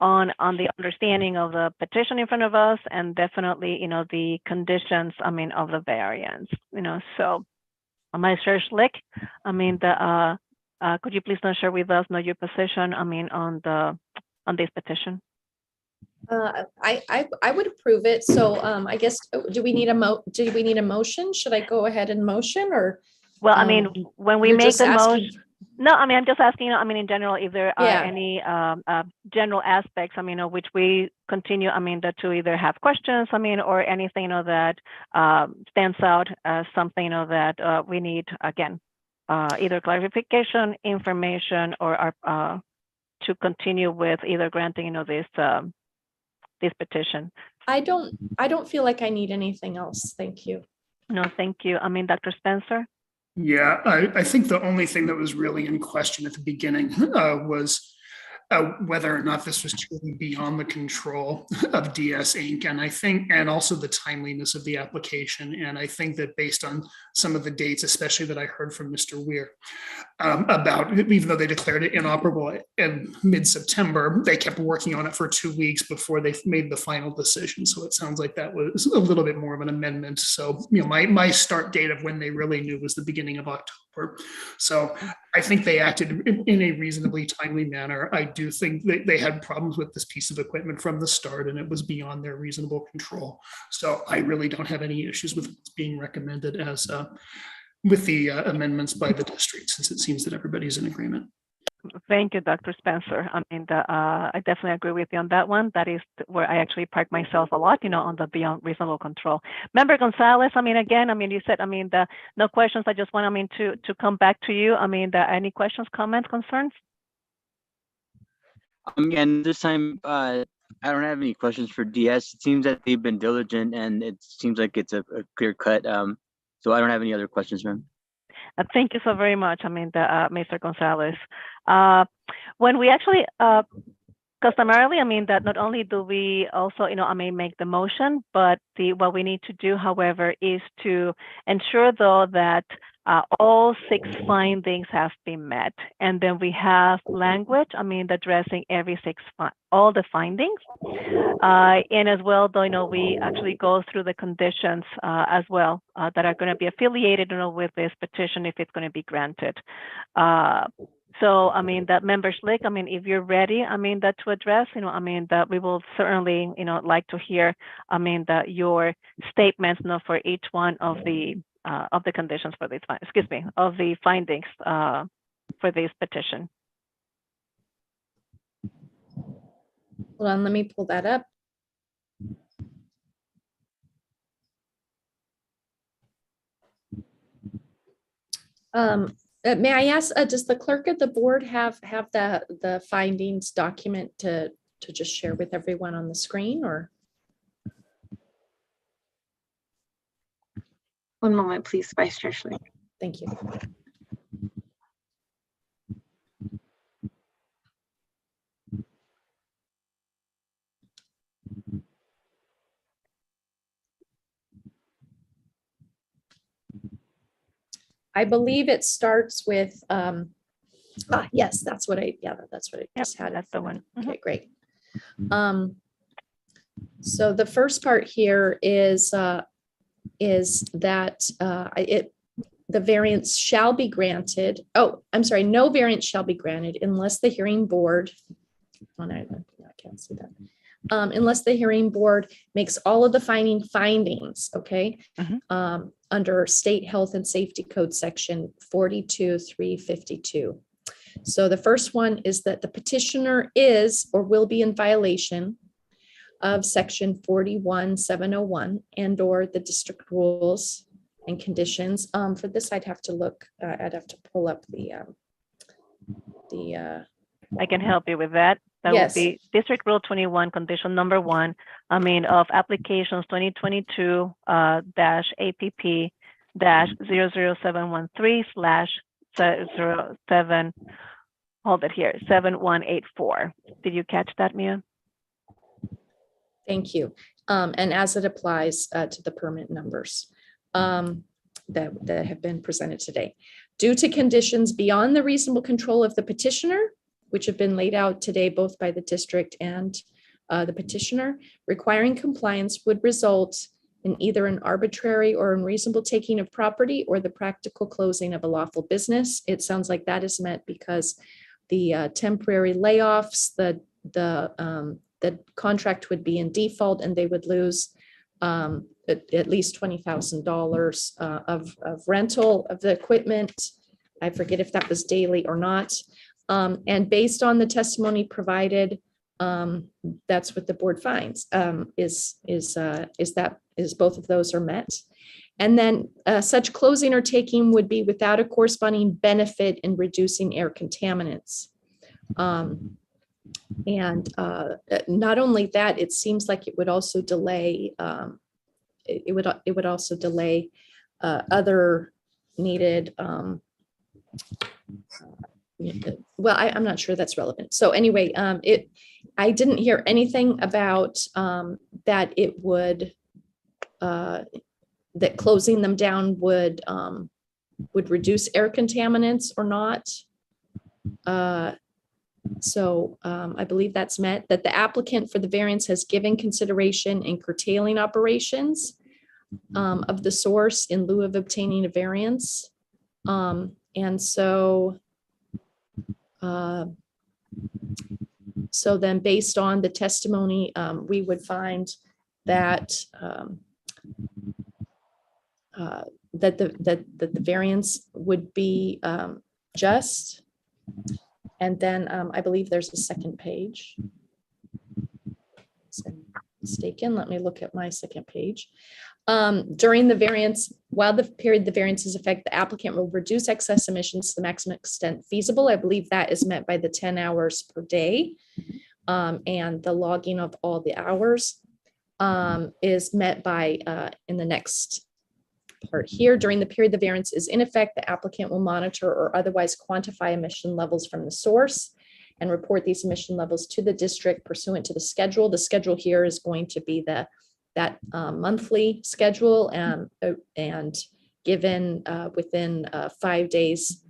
on the understanding of the petition in front of us, and definitely, you know, the conditions, I mean, of the variance, you know. So, Mr. Schlick, I mean, could you please share with us, know your position, I mean, on this petition? I would approve it. So I guess, do we need a motion? Should I go ahead and motion, or? Well, I mean, when we make the motion, no, I mean, I'm just asking, I mean, in general, if there are any general aspects, I mean, which we continue, I mean, to either have questions, I mean, or anything, you know, that stands out as something, you know, that we need, again, either clarification, information, or to continue with either granting, you know, this petition. I don't feel like I need anything else. Thank you. No, thank you. I mean, Dr. Spencer? Yeah, I think the only thing that was really in question at the beginning was whether or not this was truly beyond the control of DS Inc. And I think, and also the timeliness of the application. And I think that based on some of the dates, especially that I heard from Mr. Weir, about, even though they declared it inoperable in mid-September, they kept working on it for 2 weeks before they made the final decision. So it sounds like that was a little bit more of an amendment. So, my start date of when they really knew was the beginning of October. So I think they acted in a reasonably timely manner. I do think that they had problems with this piece of equipment from the start, and it was beyond their reasonable control. So I really don't have any issues with what's being recommended as with the amendments by the district, since it seems that everybody's in agreement. Thank you, Dr. Spencer. I mean, I definitely agree with you on that one. That is where I actually park myself a lot, on the beyond reasonable control. Member Gonzalez, you said, no questions. I just want, to come back to you. Any questions, comments, concerns? And this time, I don't have any questions for DS. It seems that they've been diligent, and it seems like it's a clear cut. So I don't have any other questions, ma'am. Thank you so very much, Mr. Gonzalez. When we actually customarily, that not only do we also, make the motion, but what we need to do, however, is to ensure, though, that all 6 findings have been met, and then we have language, addressing all the findings, and as well, though, we actually go through the conditions as well that are going to be affiliated, with this petition if it's going to be granted. So, that Member Schlick, if you're ready, that to address, that we will certainly, like to hear, your statements, for each one of the conditions for this, of the findings for this petition. Hold on, let me pull that up. May I ask, does the clerk of the board have the findings document to just share with everyone on the screen, or? One moment, please, Vice Chair Schlick. Thank you. I believe it starts with, yes, that's what I just had. That's the one. Okay, great. So the first part here is that the variance shall be granted. Oh, I'm sorry, no variance shall be granted unless the hearing board, I can't see that. Unless the hearing board makes all of the findings, okay, under State Health and Safety Code section 42.352. So the first one is that the petitioner is or will be in violation of section 41.701 and or the district rules and conditions. For this, I'd have to look, I'd have to pull up the I can help you with that. That Yes. would be District Rule 21, condition number 1, of applications 2022 APP -00713/07, hold it here, 7184. Did you catch that, Mia? Thank you. And as it applies to the permit numbers that have been presented today. Due to conditions beyond the reasonable control of the petitioner, which have been laid out today both by the district and the petitioner, requiring compliance would result in either an arbitrary or unreasonable taking of property or the practical closing of a lawful business. It sounds like that is met because the temporary layoffs, the contract would be in default and they would lose at least $20,000 of rental of the equipment. I forget if that was daily or not. And based on the testimony provided, that's what the board finds, is both of those are met. And then such closing or taking would be without a corresponding benefit in reducing air contaminants. And not only that, it seems like it would also delay, it would also delay other needed well, I'm not sure that's relevant. So anyway, I didn't hear anything about that it would, that closing them down would reduce air contaminants or not. So I believe that's met, that the applicant for the variance has given consideration in curtailing operations of the source in lieu of obtaining a variance. And so then based on the testimony, we would find that that the variance would be just. And then I believe there's a second page. So I'm mistaken. Let me look at my second page. During the variance, while the period the variance is effect, the applicant will reduce excess emissions to the maximum extent feasible. I believe that is met by the 10 hours per day. And the logging of all the hours is met by in the next part here. During the period the variance is in effect, the applicant will monitor or otherwise quantify emission levels from the source and report these emission levels to the district pursuant to the schedule. The schedule here is going to be that monthly schedule and given within 5 days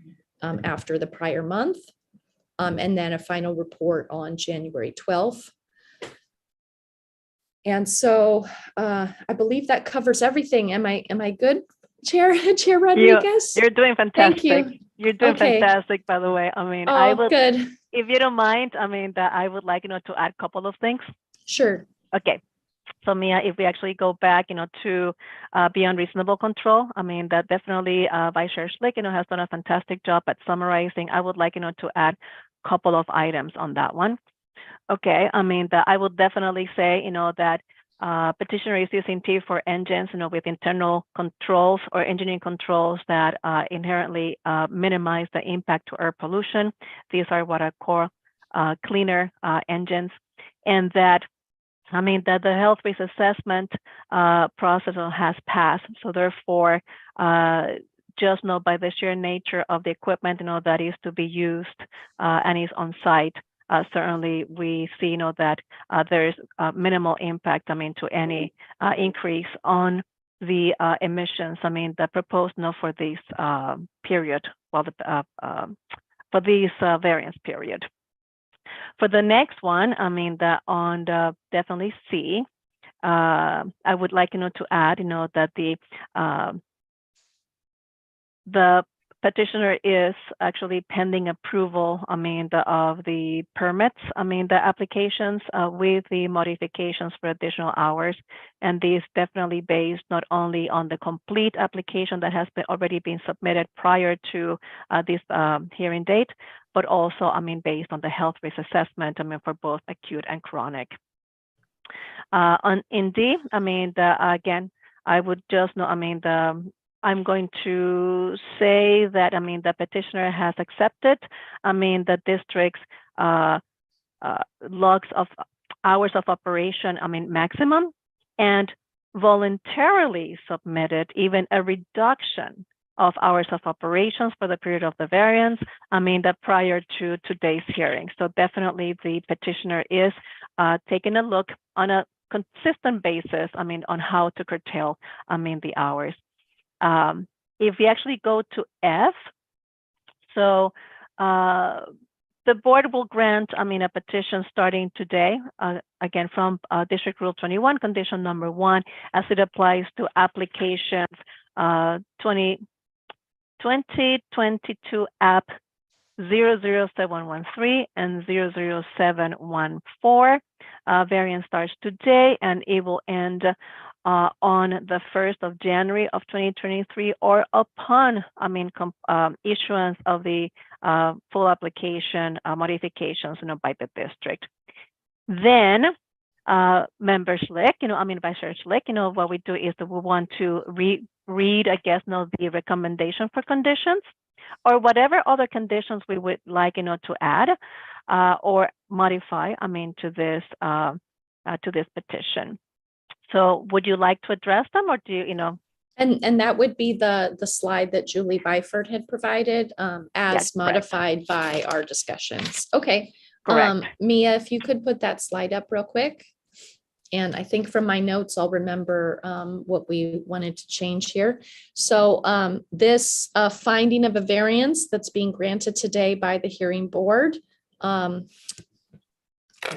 after the prior month, and then a final report on January 12th. And so I believe that covers everything. Am I good, Chair Rodriguez? You're doing fantastic. Thank you. You're doing Okay. fantastic, by the way. I mean, I would, good. if you don't mind, I mean, that I would like, to add a couple of things. Sure. Okay. So Mia, if we actually go back, to beyond reasonable control, I mean, that definitely Vice Chair Schlick, has done a fantastic job at summarizing. I would like, to add a couple of items on that one. Okay, I mean, that I would definitely say, that petitioner is using T for engines, with internal controls or engineering controls that inherently minimize the impact to air pollution. These are what are called cleaner engines, and that, I mean, that the health risk assessment process has passed. So therefore, just know by the sheer nature of the equipment, that is to be used and is on site. Certainly, we see, that there is minimal impact, I mean, to any increase on the emissions. I mean, the proposed for this period, well, for this variance period. For the next one, I mean, on the definitely C, I would like, to add, that the petitioner is actually pending approval, I mean, of the permits, I mean, the applications with the modifications for additional hours. And these definitely based not only on the complete application that has already been submitted prior to this hearing date, but also, I mean, based on the health risk assessment, I mean, for both acute and chronic. In D, I mean, again, I would just know, I mean, I'm going to say that, I mean, the petitioner has accepted, I mean, the district's logs of hours of operation, I mean, maximum, and voluntarily submitted even a reduction of hours of operations for the period of the variance, I mean, that prior to today's hearing. So definitely the petitioner is taking a look on a consistent basis, I mean, on how to curtail, I mean, the hours. If we actually go to F, so the board will grant, I mean, a petition starting today, again, from District Rule 21, condition number 1, as it applies to applications 2022 app 00713 and 00714. Variance starts today and it will end on the 1st of January of 2023 or upon, I mean, issuance of the full application modifications, by the district. Then Member Schlick, I mean, Vice Chair Schlick, what we do is that we want to read, I guess, the recommendation for conditions or whatever other conditions we would like, to add or modify, I mean, to this petition. So would you like to address them, or do you, And that would be the slide that Julie Byford had provided as Yes, correct. modified by our discussions. Okay. Correct. Mia, if you could put that slide up real quick. And I think from my notes, I'll remember what we wanted to change here. So this finding of a variance that's being granted today by the hearing board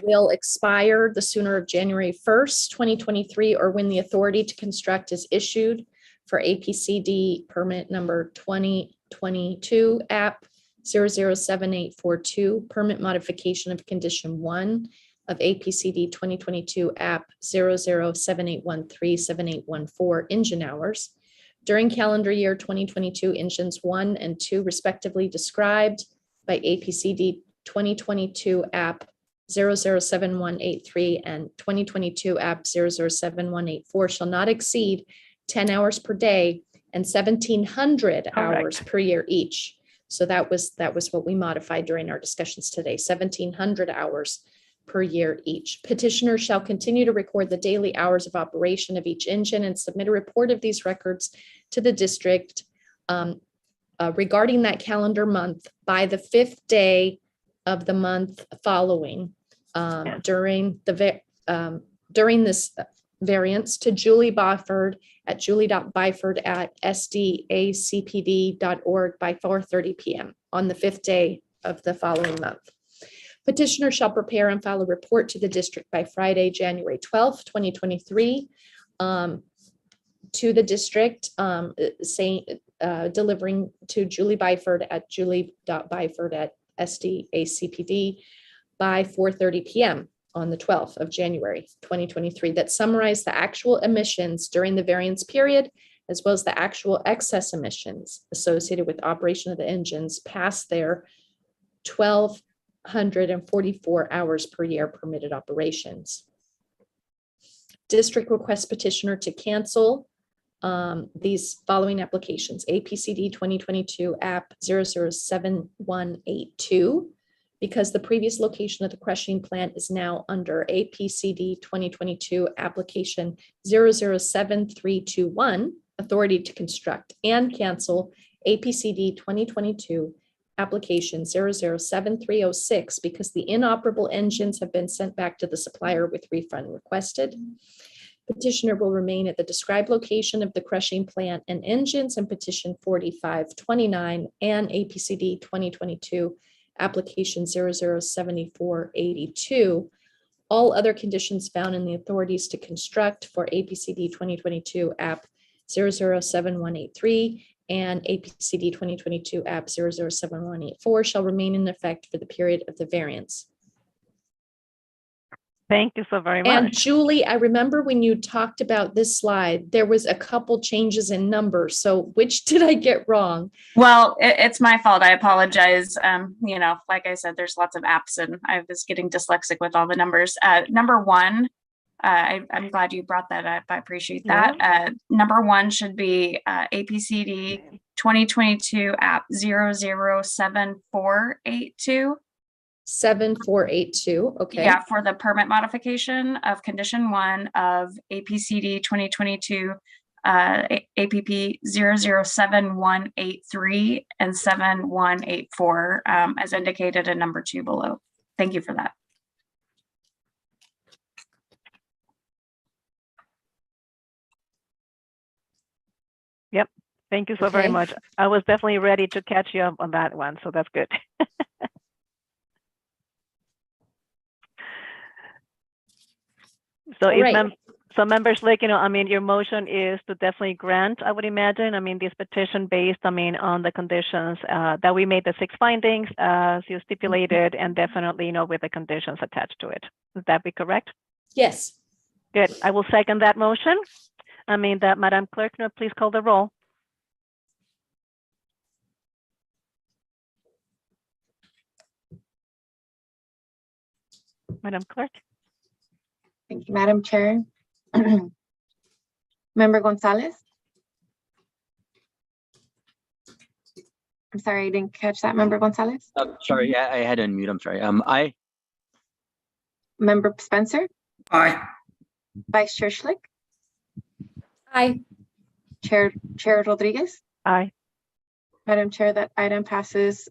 will expire the sooner of January 1st, 2023, or when the authority to construct is issued for APCD permit number 2022 app 007842, permit modification of condition 1 of APCD 2022 app 0078137814 engine hours during calendar year 2022, engines 1 and 2 respectively described by APCD 2022 app 007183 and 2022 app 007184 shall not exceed 10 hours per day and 1,700 hours per year each. So that was what we modified during our discussions today, 1,700 hours per year each. Petitioner shall continue to record the daily hours of operation of each engine and submit a report of these records to the district regarding that calendar month by the 5th day of the month following during this variance to Julie Byford at julie.byford@sdacpd.org by 4:30 p.m. on the 5th day of the following month. Petitioner shall prepare and file a report to the district by Friday, January 12th, 2023, to the district delivering to Julie Byford at julie.byford@sdacpd by 4:30 p.m. on the 12th of January, 2023, that summarize the actual emissions during the variance period, as well as the actual excess emissions associated with operation of the engines past their 1,244 hours per year permitted operations. District requests petitioner to cancel these following applications: APCD 2022 app 007182, because the previous location of the crushing plant is now under APCD 2022 application 007321, authority to construct, and cancel APCD 2022 application 007306 because the inoperable engines have been sent back to the supplier with refund requested. Petitioner will remain at the described location of the crushing plant and engines in petition 4529 and APCD 2022 application 007482. All other conditions found in the authorities to construct for APCD 2022 app 007183 and APCD 2022 app 007184 shall remain in effect for the period of the variance. Thank you so very much. And Julie, I remember when you talked about this slide, there was a couple changes in numbers. So which did I get wrong? Well, it's my fault. I apologize. Like I said, there's lots of apps and I was getting dyslexic with all the numbers. Number 1, I'm glad you brought that up. I appreciate that. Yeah. Number 1 should be APCD 2022 app 007482. 7482. Okay. Yeah, for the permit modification of condition 1 of APCD 2022 APP 007183 and 7184 as indicated in number 2 below. Thank you for that. Yep. Thank you so very much. I was definitely ready to catch you up on that one. So that's good. So so members, your motion is to definitely grant, I would imagine, this petition based, on the conditions that we made the 6 findings as you stipulated, and definitely, with the conditions attached to it. Would that be correct? Yes. Good. I will second that motion. Madam Clerk, please call the roll. Madam Clerk. Thank you, Madam Chair. Member Gonzalez? I'm sorry, I didn't catch that. Member Gonzalez? Sorry, I had to unmute. I'm sorry. Aye. Member Spencer? Aye. Vice Chair Schlick? Aye. Chair Rodriguez? Aye. Madam Chair, that item passes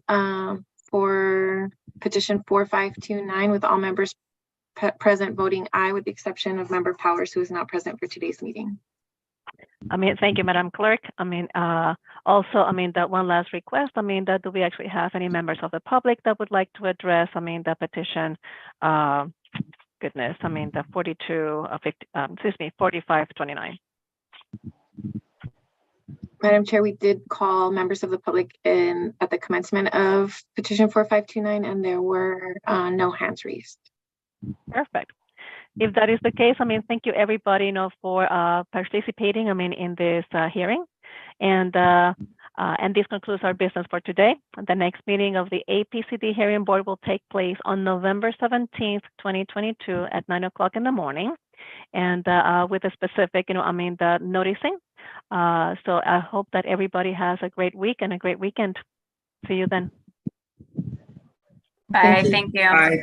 for petition 4529 with all members present voting aye, with the exception of Member Powers, who is not present for today's meeting. Thank you, Madam Clerk. Also, that one last request, that do we actually have any members of the public that would like to address, the petition? Goodness, the 4529. Madam Chair, we did call members of the public at the commencement of petition 4529, and there were no hands raised. Perfect. If that is the case, thank you everybody, for participating, in this hearing, and this concludes our business for today. The next meeting of the APCD Hearing Board will take place on November 17th, 2022 at 9 o'clock in the morning, and with a specific, the noticing. So I hope that everybody has a great week and a great weekend. See you then. Bye. Thank you. Bye.